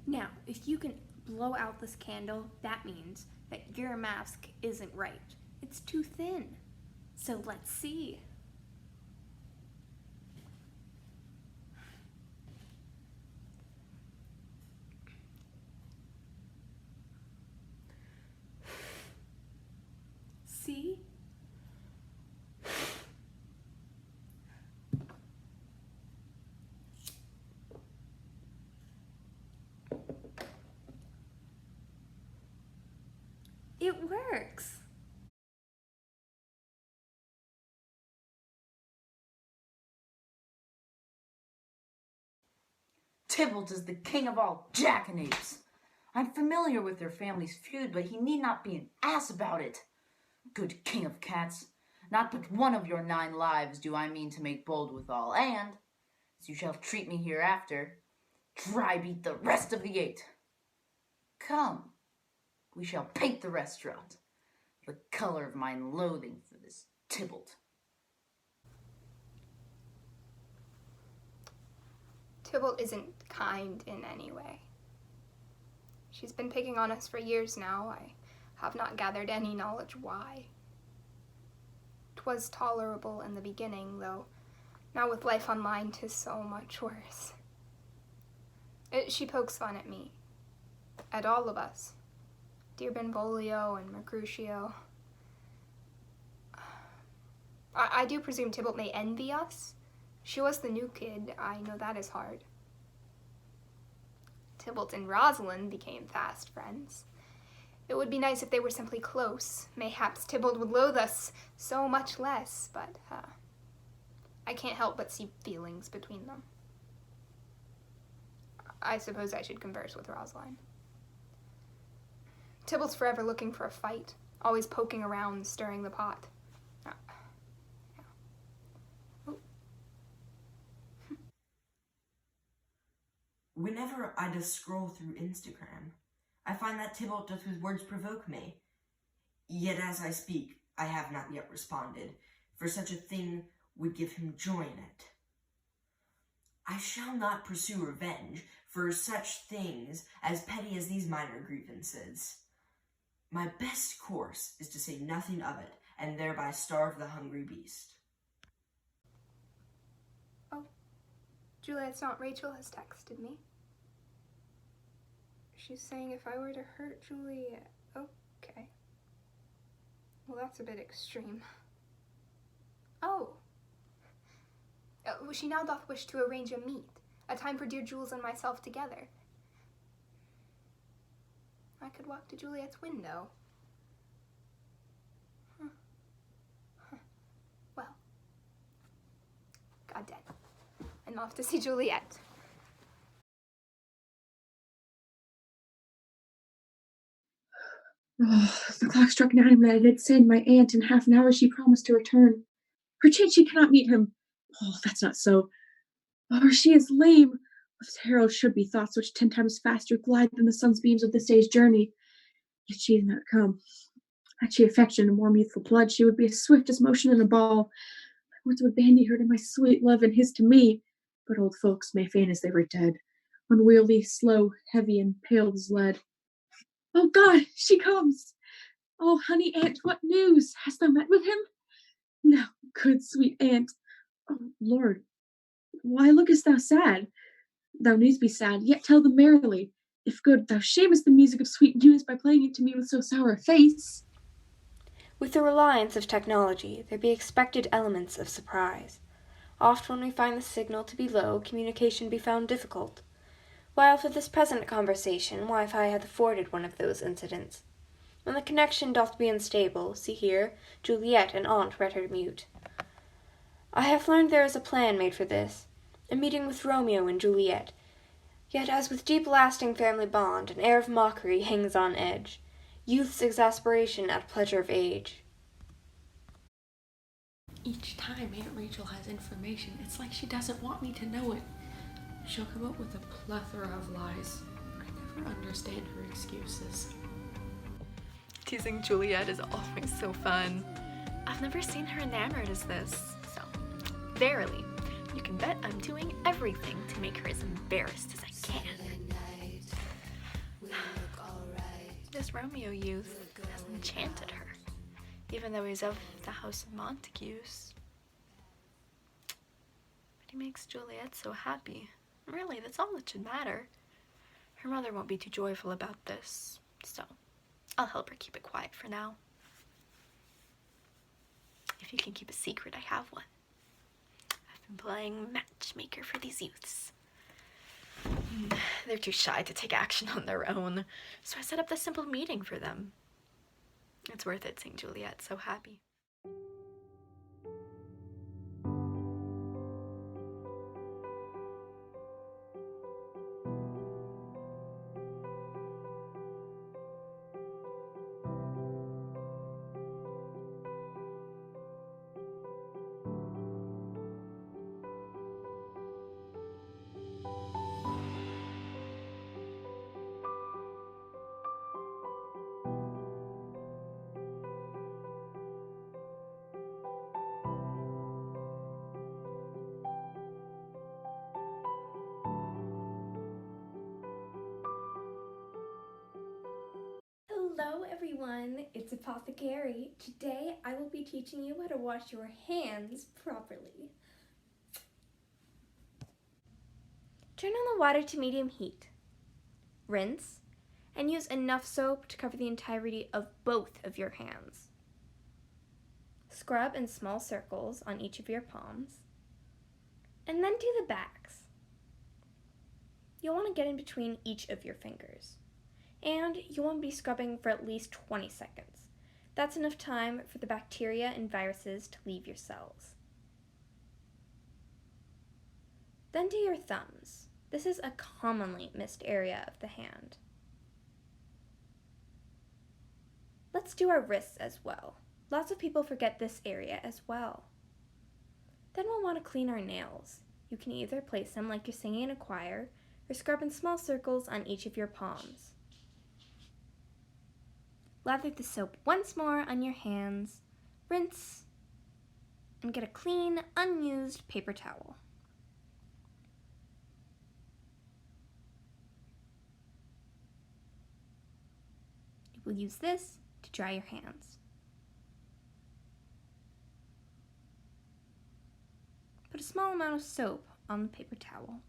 Speaker 3: Now, if you can blow out this candle, that means that your mask isn't right. It's too thin. So let's see. See? It works.
Speaker 19: Tybalt is the king of all jackanapes. I'm familiar with their family's feud, but he need not be an ass about it. Good king of cats, not but one of your 9 lives do I mean to make bold withal, and, as you shall treat me hereafter, dry beat the rest of the 8. Come, we shall paint the restaurant, the color of mine loathing for this Tybalt.
Speaker 16: Tybalt isn't kind in any way. She's been picking on us for years now. I have not gathered any knowledge why. 'Twas tolerable in the beginning, though now with life online 'tis so much worse. She pokes fun at me, at all of us, dear Benvolio and Mercutio. I do presume Tybalt may envy us. She was the new kid, I know that is hard. Tybalt and Rosalind became fast friends. It would be nice if they were simply close. Mayhaps Tybalt would loathe us so much less, but I can't help but see feelings between them. I suppose I should converse with Rosalind. Tybalt's forever looking for a fight, always poking around, stirring the pot.
Speaker 9: Whenever I just scroll through Instagram, I find that Tybalt doth with words provoke me. Yet as I speak, I have not yet responded, for such a thing would give him joy in it. I shall not pursue revenge for such things as petty as these minor grievances. My best course is to say nothing of it, and thereby starve the hungry beast.
Speaker 16: Oh, Juliet's Aunt Rachel has texted me. She's saying if I were to hurt Juliet. Okay. Well, that's a bit extreme. Oh. She now doth wish to arrange a meet, a time for dear Jules and myself together. I could walk to Juliet's window. Well, God dead. I'm off to see Juliet.
Speaker 18: Oh, the clock struck 9 when I did send my aunt in half an hour she promised to return. Perchance she cannot meet him. Oh, that's not so. Or she is lame. Of terror should be thoughts which 10 times faster glide than the sun's beams of this day's journey. Yet she is not come. Had she affection and warm youthful blood, she would be as swift as motion in a ball. My words would bandy her to my sweet love and his to me. But old folks may feign as they were dead, unwieldy, slow, heavy, and pale as lead. Oh God, she comes! Oh, honey aunt, what news? Hast thou met with him? No, good sweet aunt. Oh, Lord, why lookest thou sad? Thou needst be sad, yet tell them merrily. If good, thou shamest the music of sweet news by playing it to me with so sour a face.
Speaker 3: With the reliance of technology, there be expected elements of surprise. Oft when we find the signal to be low, communication be found difficult. While for this present conversation, Wi-Fi hath afforded one of those incidents.
Speaker 2: When the connection doth be unstable, see here, Juliet and aunt render mute. I have learned there is a plan made for this, a meeting with Romeo and Juliet. Yet as with deep lasting family bond, an air of mockery hangs on edge, youth's exasperation at pleasure of age.
Speaker 1: Each time Aunt Rachel has information, it's like she doesn't want me to know it. She'll come up with a plethora of lies. I never understand her excuses.
Speaker 17: Teasing Juliet is always so fun. I've never seen her enamored as this, so verily, you can bet I'm doing everything to make her as embarrassed as I can. This Romeo youth has enchanted her, even though he's of the house of Montagues. But he makes Juliet so happy. Really, that's all that should matter. Her mother won't be too joyful about this, so I'll help her keep it quiet for now. If you can keep a secret, I have one. I've been playing matchmaker for these youths. They're too shy to take action on their own, so I set up this simple meeting for them. It's worth it seeing Juliet so happy.
Speaker 3: Hello everyone, it's Apothecary. Today I will be teaching you how to wash your hands properly. Turn on the water to medium heat. Rinse, and use enough soap to cover the entirety of both of your hands. Scrub in small circles on each of your palms, and then do the backs. You'll want to get in between each of your fingers. And you want to be scrubbing for at least 20 seconds. That's enough time for the bacteria and viruses to leave your cells. Then do your thumbs. This is a commonly missed area of the hand. Let's do our wrists as well. Lots of people forget this area as well. Then we'll want to clean our nails. You can either place them like you're singing in a choir, or scrub in small circles on each of your palms. Lather the soap once more on your hands, rinse, and get a clean, unused paper towel. You will use this to dry your hands. Put a small amount of soap on the paper towel.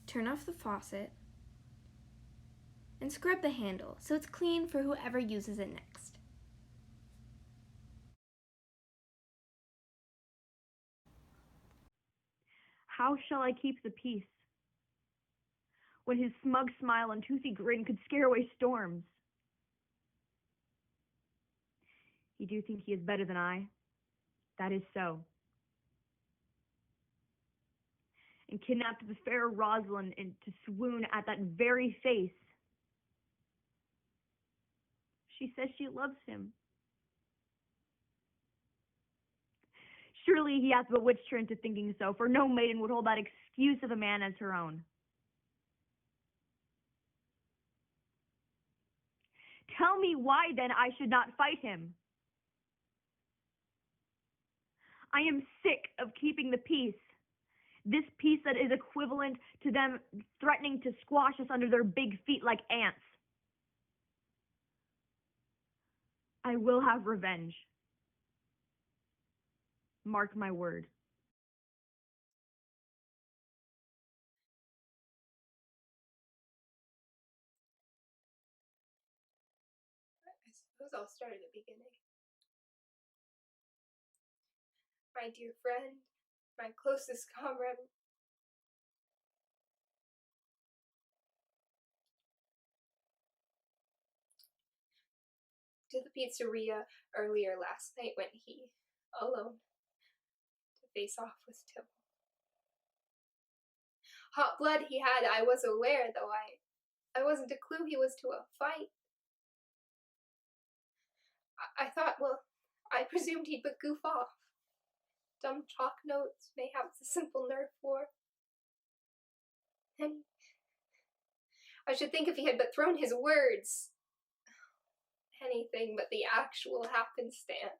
Speaker 3: Turn off the faucet and scrub the handle so it's clean for whoever uses it next.
Speaker 8: How shall I keep the peace when his smug smile and toothy grin could scare away storms? You do think he is better than I? That is so. And kidnapped the fair Rosalind and to swoon at that very face. She says she loves him. Surely he hath bewitched her into thinking so, for no maiden would hold that excuse of a man as her own. Tell me why, then, I should not fight him. I am sick of keeping the peace. This peace that is equivalent to them threatening to squash us under their big feet like ants. I will have revenge. Mark my word.
Speaker 3: I suppose I'll start at the beginning. My dear friend, my closest comrade,
Speaker 12: to the pizzeria earlier last night when he, alone, to face off with Tybalt. Hot blood he had, I was aware, though I wasn't a clue he was to a fight. I thought, well, I presumed he'd but goof off. Dumb chalk notes, mayhaps a simple nerve war. And I should think if he had but thrown his words. Anything but the actual happenstance.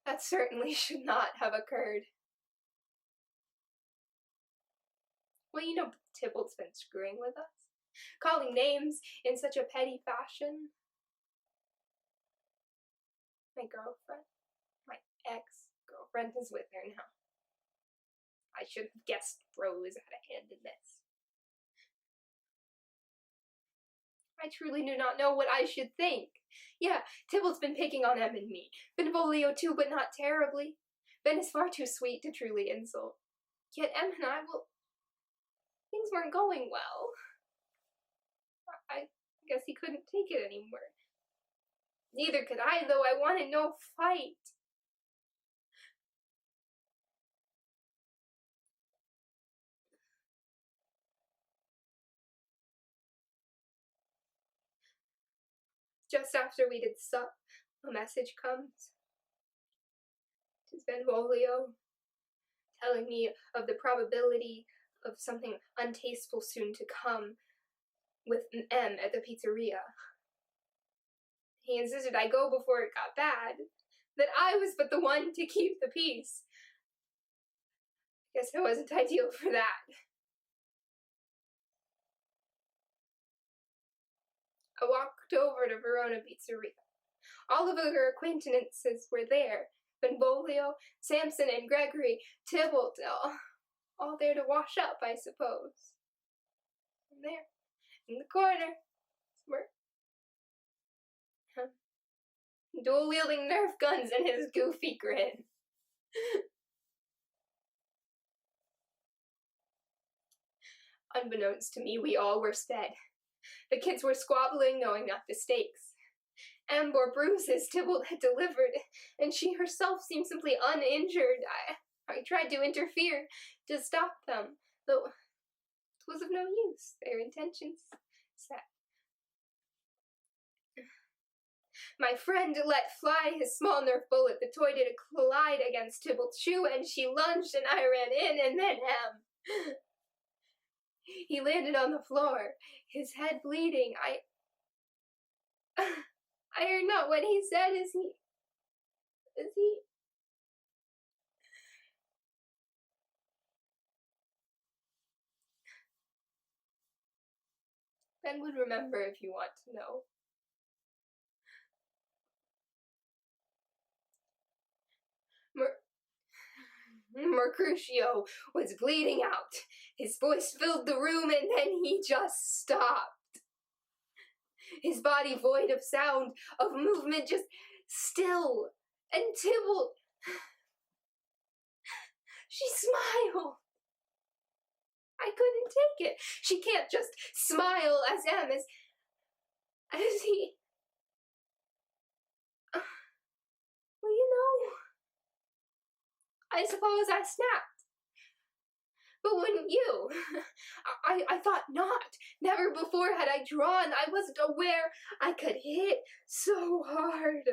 Speaker 12: That certainly should not have occurred. Well, you know Tybalt's been screwing with us, calling names in such a petty fashion. My girlfriend, my ex-girlfriend is with her now. I should have guessed Rose had a hand in this. I truly do not know what I should think. Yeah, Tybalt's been picking on Em and me. Benvolio too, but not terribly. Ben is far too sweet to truly insult. Yet Em and I, well, things weren't going well. I guess he couldn't take it anymore. Neither could I, though I wanted no fight. Just after we did sup, a message comes. 'Tis Benvolio, telling me of the probability of something untasteful soon to come with an M at the pizzeria. He insisted I go before it got bad, that I was but the one to keep the peace. Guess I wasn't ideal for that. I walked over to Verona Pizzeria. All of her acquaintances were there. Benvolio, Samson, and Gregory, Tybalt, all there to wash up, I suppose. And there, in the corner, were dual-wielding Nerf guns and his goofy grin. Unbeknownst to me, we all were sped. The kids were squabbling, knowing not the stakes. Em bore bruises Tybalt had delivered, and she herself seemed simply uninjured. I tried to interfere, to stop them, though it was of no use, their intentions set. My friend let fly his small Nerf bullet. The toy did a collide against Tybalt's shoe, and she lunged, and I ran in, and then Em. He landed on the floor, his head bleeding. I heard not what he said as he... Ben would remember if you want to know. Mercutio was bleeding out. His voice filled the room, and then he just stopped. His body void of sound, of movement, just still. And Tybalt... She smiled. I couldn't take it. She can't just smile as Em, as he... Well, you know... I suppose I snapped. But wouldn't you? I thought not. Never before had I drawn. I wasn't aware I could hit so hard.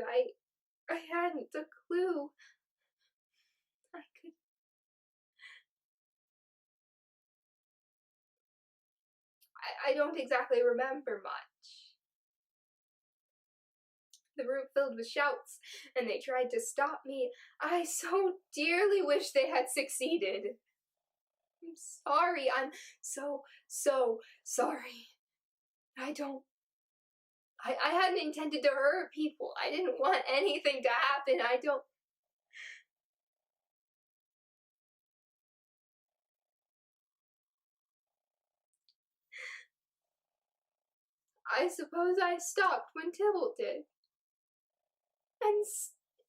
Speaker 12: I hadn't a clue. I don't exactly remember much. The room filled with shouts, and they tried to stop me. I so dearly wish they had succeeded. I'm sorry. I'm so sorry. I hadn't intended to hurt people. I didn't want anything to happen. I suppose I stopped when Tybalt did. And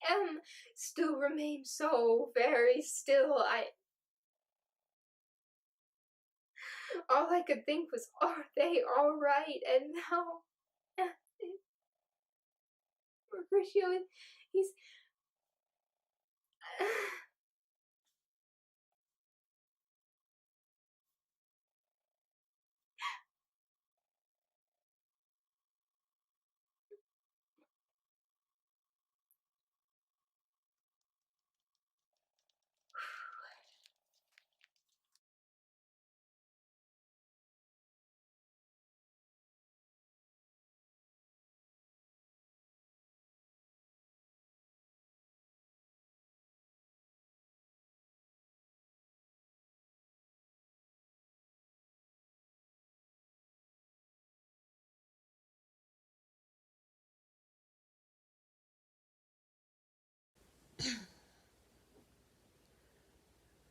Speaker 12: Em still remained so very still. All I could think was, are they all right? And now, Mercutio, he's.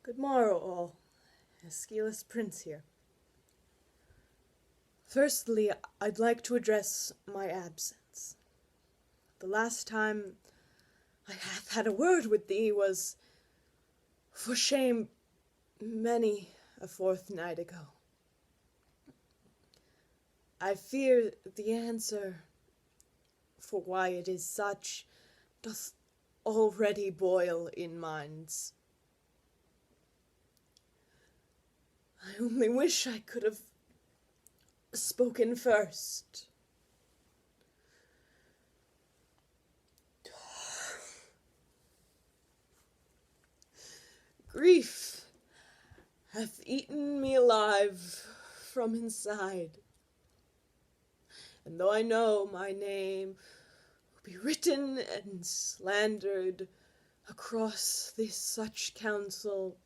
Speaker 4: Good morrow, all. Aeschylus Prince here. Firstly, I'd like to address my absence. The last time I hath had a word with thee was, for shame, many a fortnight ago. I fear the answer for why it is such doth already boil in minds. I only wish I could have spoken first. Grief hath eaten me alive from inside, and though I know my name will be written and slandered across this such council,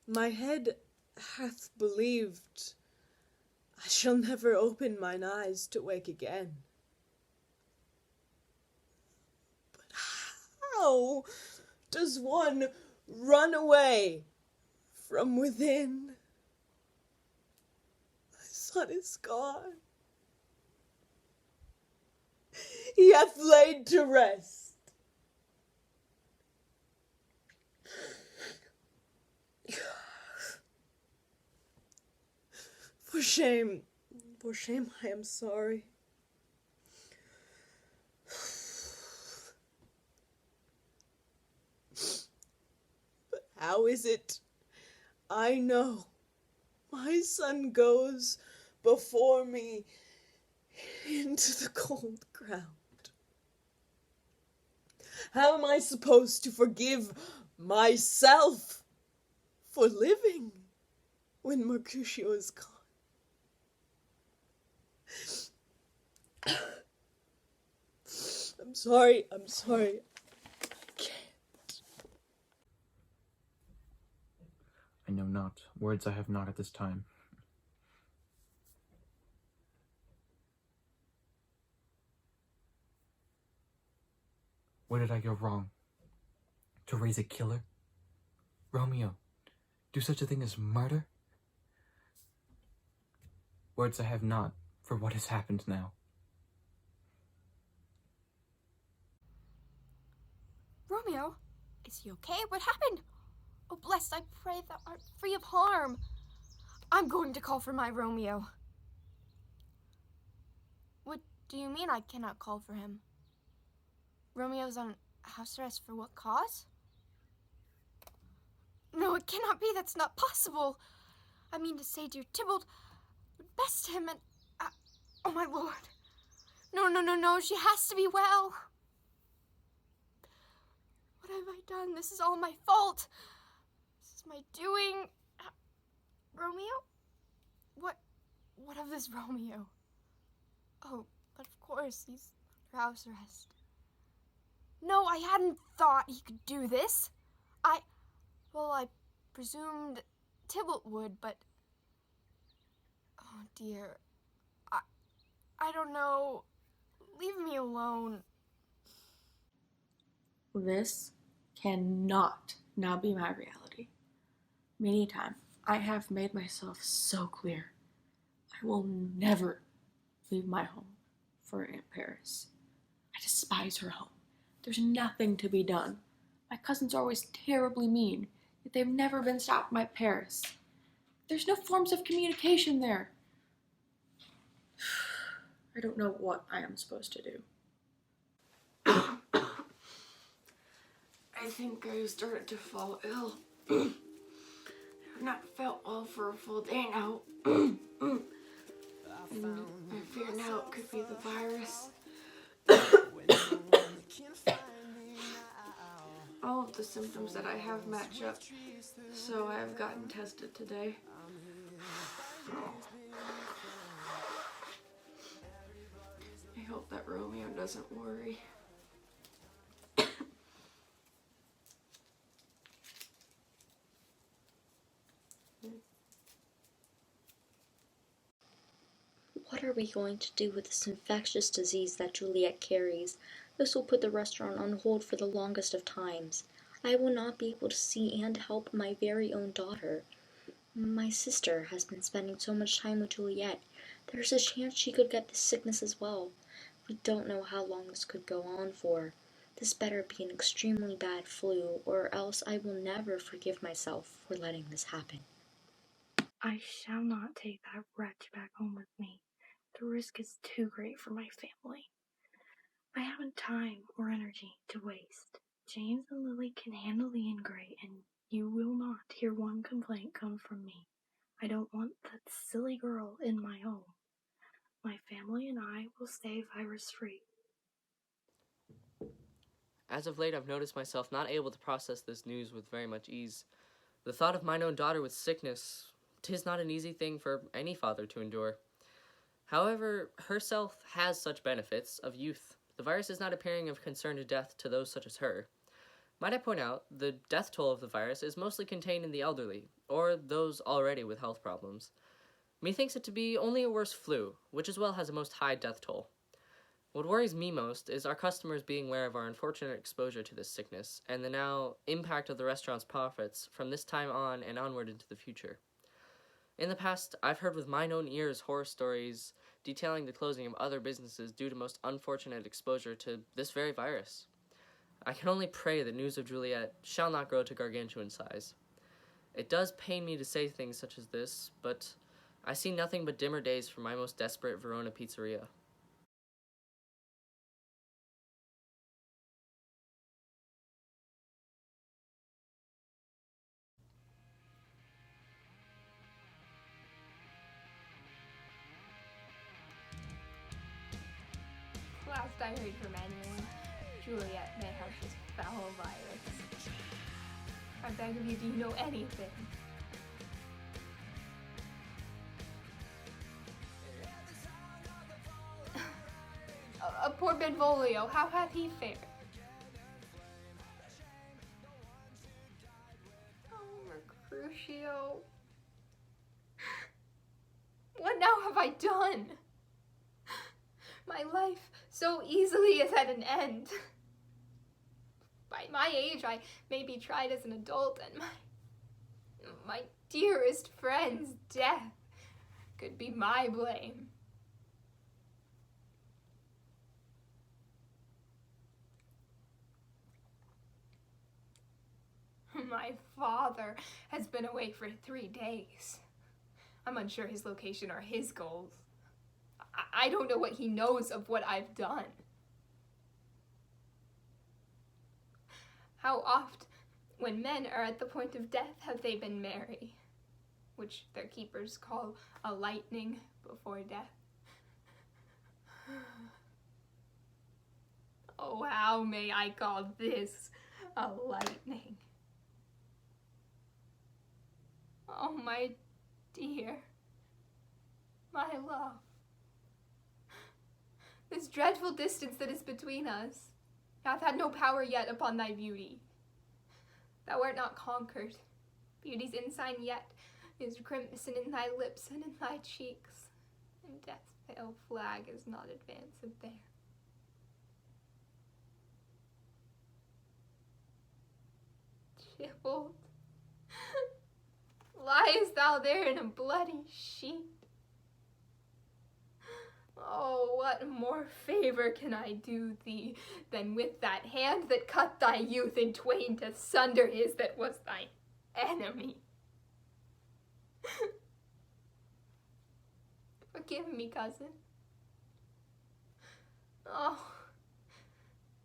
Speaker 4: my head hath believed I shall never open mine eyes to wake again. But how does one run away from within? My son is gone. He hath laid to rest. For shame, I am sorry. But how is it I know my son goes before me into the cold ground? How am I supposed to forgive myself for living when Mercutio is gone? I'm sorry. I can't.
Speaker 7: I know not. Words I have not at this time. Where did I go wrong? To raise a killer? Romeo, do such a thing as murder? Words I have not for what has happened now.
Speaker 22: Romeo, is he okay? What happened? Oh, blessed, I pray thou art free of harm. I'm going to call for my Romeo. What do you mean I cannot call for him? Romeo's on house arrest for what cause? No, it cannot be. That's not possible. I mean to say, dear Tybalt would best him and... oh, my lord. No. She has to be well. What have I done? This is all my fault. This is my doing. Romeo? What of this Romeo? Oh, but of course, he's under house arrest. No, I hadn't thought he could do this. I presumed Tybalt would, but... oh, dear. I don't know. Leave me alone.
Speaker 23: This cannot now be my reality. Many times I have made myself so clear. I will never leave my home for Aunt Paris. I despise her home. There's nothing to be done. My cousins are always terribly mean. They've never been stopped by Paris. There's no forms of communication there. I don't know what I am supposed to do. I think I started to fall ill. I've not felt well for a full day now. And I fear now it could be the virus. All of the symptoms that I have match up, so I have gotten tested today. I hope that Romeo doesn't worry.
Speaker 6: What are we going to do with this infectious disease that Juliet carries? This will put the restaurant on hold for the longest of times. I will not be able to see and help my very own daughter. My sister has been spending so much time with Juliet. There's a chance she could get this sickness as well. We don't know how long this could go on for. This better be an extremely bad flu, or else I will never forgive myself for letting this happen.
Speaker 8: I shall not take that wretch back home with me. The risk is too great for my family. I haven't time or energy to waste. James and Lily can handle the ingrate, and you will not hear one complaint come from me. I don't want that silly girl in my home. My family and I will stay virus-free.
Speaker 5: As of late, I've noticed myself not able to process this news with very much ease. The thought of mine own daughter with sickness, 'tis not an easy thing for any father to endure. However, herself has such benefits of youth. The virus is not appearing of concern to death to those such as her. Might I point out, the death toll of the virus is mostly contained in the elderly, or those already with health problems. Methinks it to be only a worse flu, which as well has a most high death toll. What worries me most is our customers being aware of our unfortunate exposure to this sickness, and the now impact of the restaurant's profits from this time on and onward into the future. In the past, I've heard with mine own ears horror stories detailing the closing of other businesses due to most unfortunate exposure to this very virus. I can only pray that news of Juliet shall not grow to gargantuan size. It does pain me to say things such as this, but I see nothing but dimmer days for my most desperate Verona pizzeria.
Speaker 12: Last I heard from anyone, Juliet may have this foul virus. I beg of you, do you know anything? Poor Benvolio, how hath he fared? Oh, Mercutio. What now have I done? My life so easily is at an end. By my age, I may be tried as an adult, and my dearest friend's death could be my blame. My father has been away for 3 days. I'm unsure his location or his goals. I don't know what he knows of what I've done. How oft, when men are at the point of death, have they been merry, which their keepers call a lightning before death. Oh, how may I call this a lightning? Oh, my dear, my love, this dreadful distance that is between us hath had no power yet upon thy beauty. Thou art not conquered. Beauty's ensign yet is crimson in thy lips and in thy cheeks, and death's pale flag is not advanced there. Tybalt, liest thou there in a bloody sheet? Oh, what more favor can I do thee than with that hand that cut thy youth in twain to sunder his that was thine enemy. Forgive me, cousin. Oh,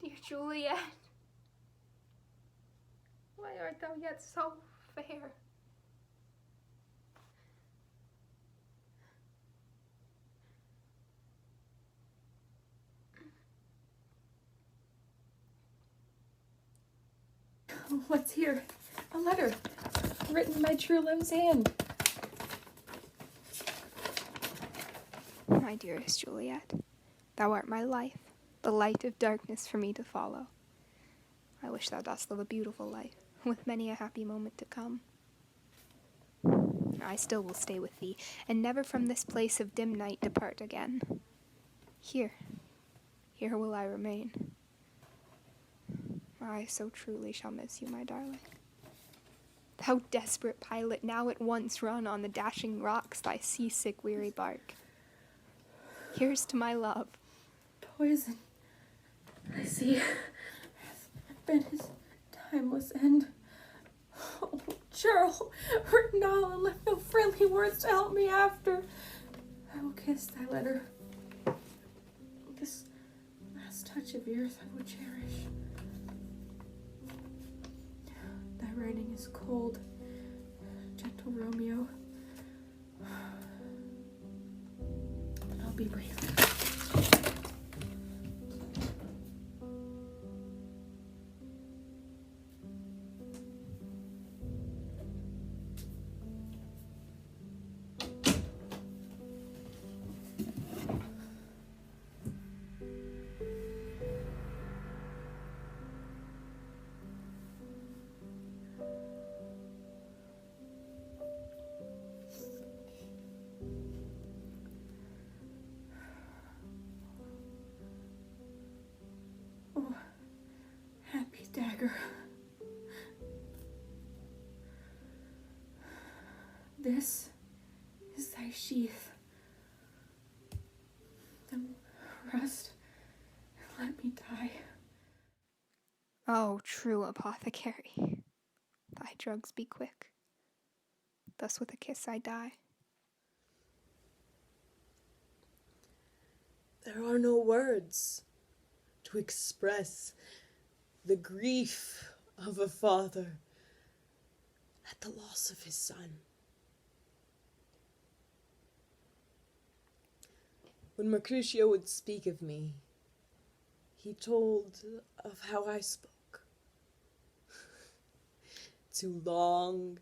Speaker 12: dear Juliet, why art thou yet so fair?
Speaker 23: What's here? A letter, written by true love's hand.
Speaker 12: My dearest Juliet, thou art my life, the light of darkness for me to follow. I wish thou dost live a beautiful life, with many a happy moment to come. I still will stay with thee, and never from this place of dim night depart again. Here will I remain. I so truly shall miss you, my darling. Thou desperate pilot, now at once run on the dashing rocks thy seasick weary bark. Here's to my love.
Speaker 23: Poison, I see, has been his timeless end. Oh, Churl, hurt now and left no friendly words to help me after. I will kiss thy letter. This last touch of yours I will cherish. Thy writing is cold, gentle Romeo. I'll be brief. Oh, happy dagger. This is thy sheath. Then rest and let me die.
Speaker 12: Oh, true apothecary, thy drugs be quick. Thus with a kiss I die.
Speaker 4: There are no words to express the grief of a father at the loss of his son. When Mercutio would speak of me, he told of how I spoke. Too long,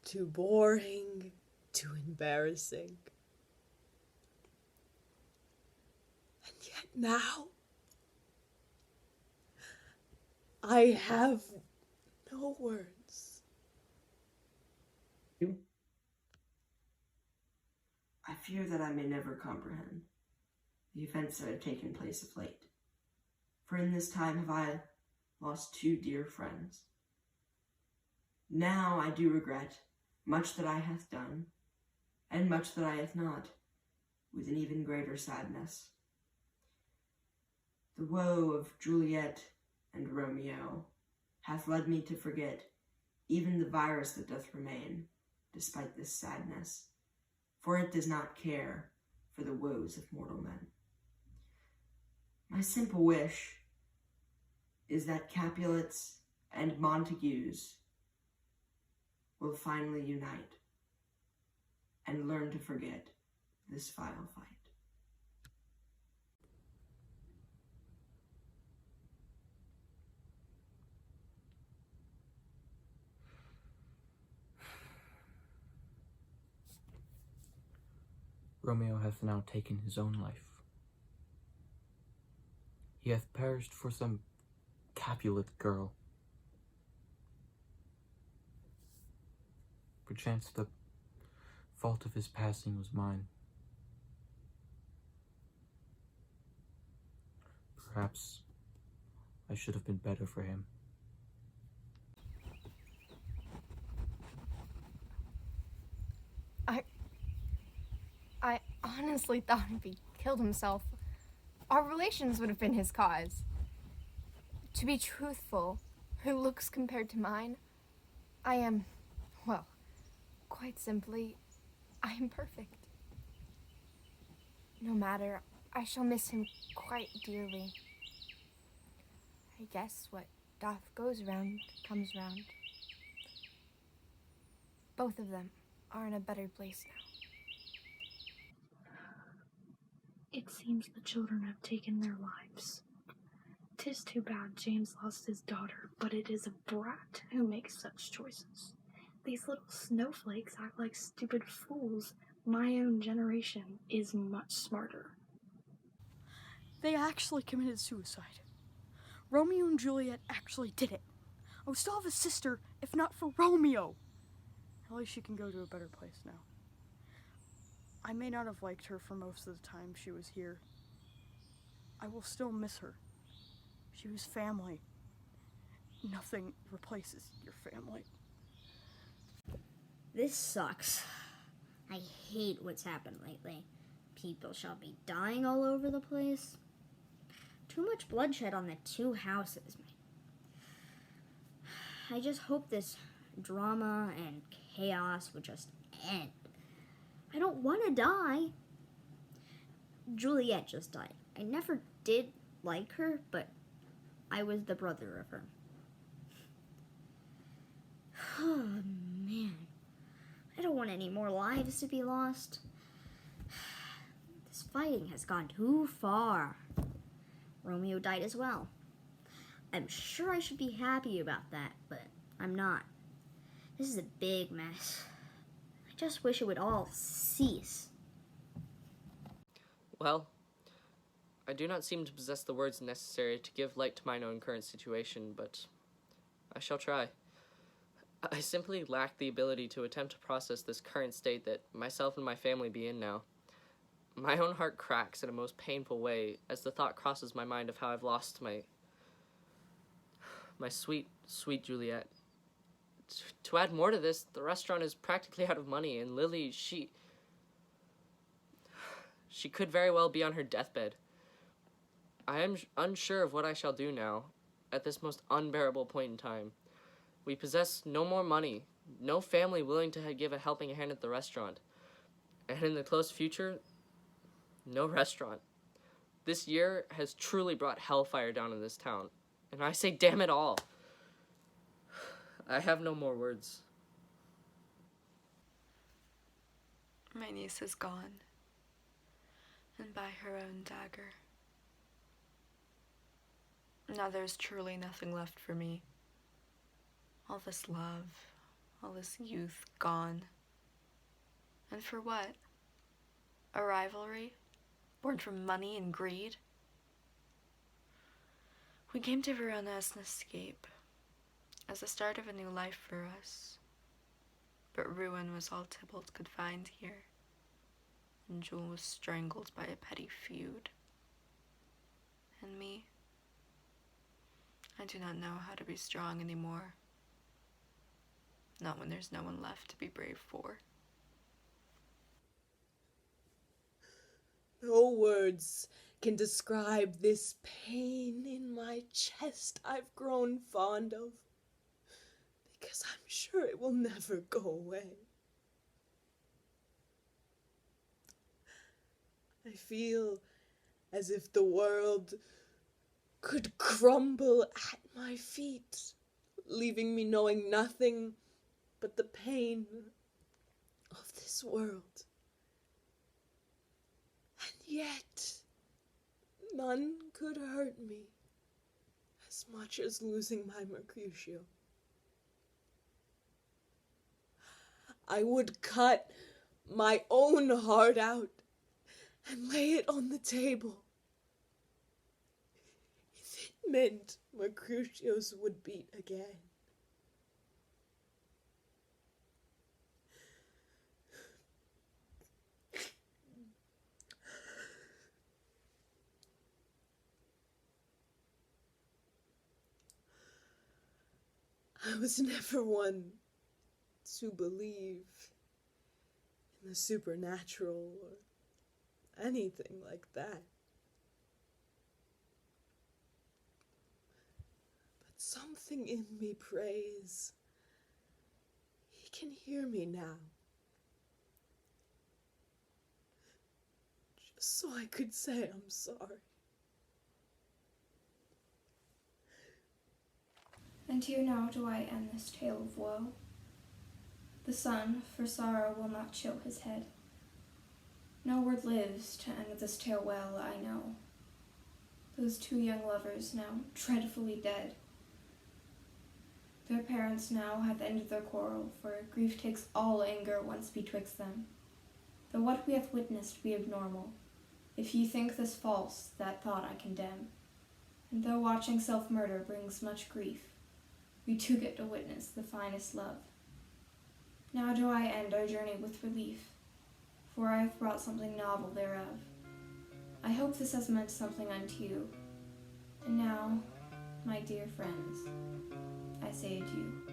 Speaker 4: too boring, too embarrassing. And yet now, I have no words.
Speaker 9: I fear that I may never comprehend the events that have taken place of late. For in this time have I lost 2 dear friends. Now I do regret much that I hath done, and much that I hath not, with an even greater sadness. The woe of Juliet and Romeo hath led me to forget even the virus that doth remain, despite this sadness, for it does not care for the woes of mortal men. My simple wish is that Capulets and Montagues will finally unite and learn to forget this vile fight.
Speaker 7: Romeo hath now taken his own life. He hath perished for some Capulet girl. Perchance the fault of his passing was mine. Perhaps I should have been better for him.
Speaker 16: I honestly thought if he killed himself, our relations would have been his cause. To be truthful, her looks compared to mine,
Speaker 22: I am, well, quite simply, I am perfect. No matter, I shall miss him quite dearly. I guess what doth goes round comes round. Both of them are in a better place now.
Speaker 11: It seems the children have taken their lives. 'Tis too bad James lost his daughter, but it is a brat who makes such choices. These little snowflakes act like stupid fools. My own generation is much smarter.
Speaker 13: They actually committed suicide. Romeo and Juliet actually did it. I would still have a sister if not for Romeo. At least she can go to a better place now. I may not have liked her for most of the time she was here. I will still miss her. She was family. Nothing replaces your family.
Speaker 14: This sucks. I hate what's happened lately. People shall be dying all over the place. Too much bloodshed on the two houses. I just hope this drama and chaos would just end. I don't want to die. Juliet just died. I never did like her, but I was the brother of her. Oh, man. I don't want any more lives to be lost. This fighting has gone too far. Romeo died as well. I'm sure I should be happy about that, but I'm not. This is a big mess. I just wish it would all cease.
Speaker 5: Well, I do not seem to possess the words necessary to give light to mine own current situation, but I shall try. I simply lack the ability to attempt to process this current state that myself and my family be in now. My own heart cracks in a most painful way as the thought crosses my mind of how I've lost my sweet, sweet Juliet. To add more to this, the restaurant is practically out of money, and Lily, she could very well be on her deathbed. I am unsure of what I shall do now, at this most unbearable point in time. We possess no more money, no family willing to give a helping hand at the restaurant, and in the close future, no restaurant. This year has truly brought hellfire down in this town, and I say damn it all. I have no more words.
Speaker 17: My niece is gone, and by her own dagger. Now there's truly nothing left for me. All this love, all this youth gone. And for what? A rivalry? Born from money and greed? We came to Verona as an escape, as the start of a new life for us. But ruin was all Tybalt could find here, and Jewel was strangled by a petty feud. And me? I do not know how to be strong anymore. Not when there's no one left to be brave for.
Speaker 4: No words can describe this pain in my chest I've grown fond of, because I'm sure it will never go away. I feel as if the world could crumble at my feet, leaving me knowing nothing but the pain of this world. And yet, none could hurt me as much as losing my Mercutio. I would cut my own heart out and lay it on the table if it meant Mercutio's would beat again. I was never one to believe in the supernatural or anything like that. But something in me prays can hear me now. Just so I could say I'm sorry.
Speaker 2: And here now do I end this tale of woe. The sun, for sorrow, will not chill his head. No word lives to end this tale well, I know. Those two young lovers now dreadfully dead. Their parents now hath ended their quarrel, for grief takes all anger once betwixt them. Though what we hath witnessed be abnormal, if ye think this false, that thought I condemn. And though watching self-murder brings much grief, we too get to witness the finest love. Now do I end our journey with relief, for I have brought something novel thereof. I hope this has meant something unto you. And now, my dear friends, I say adieu.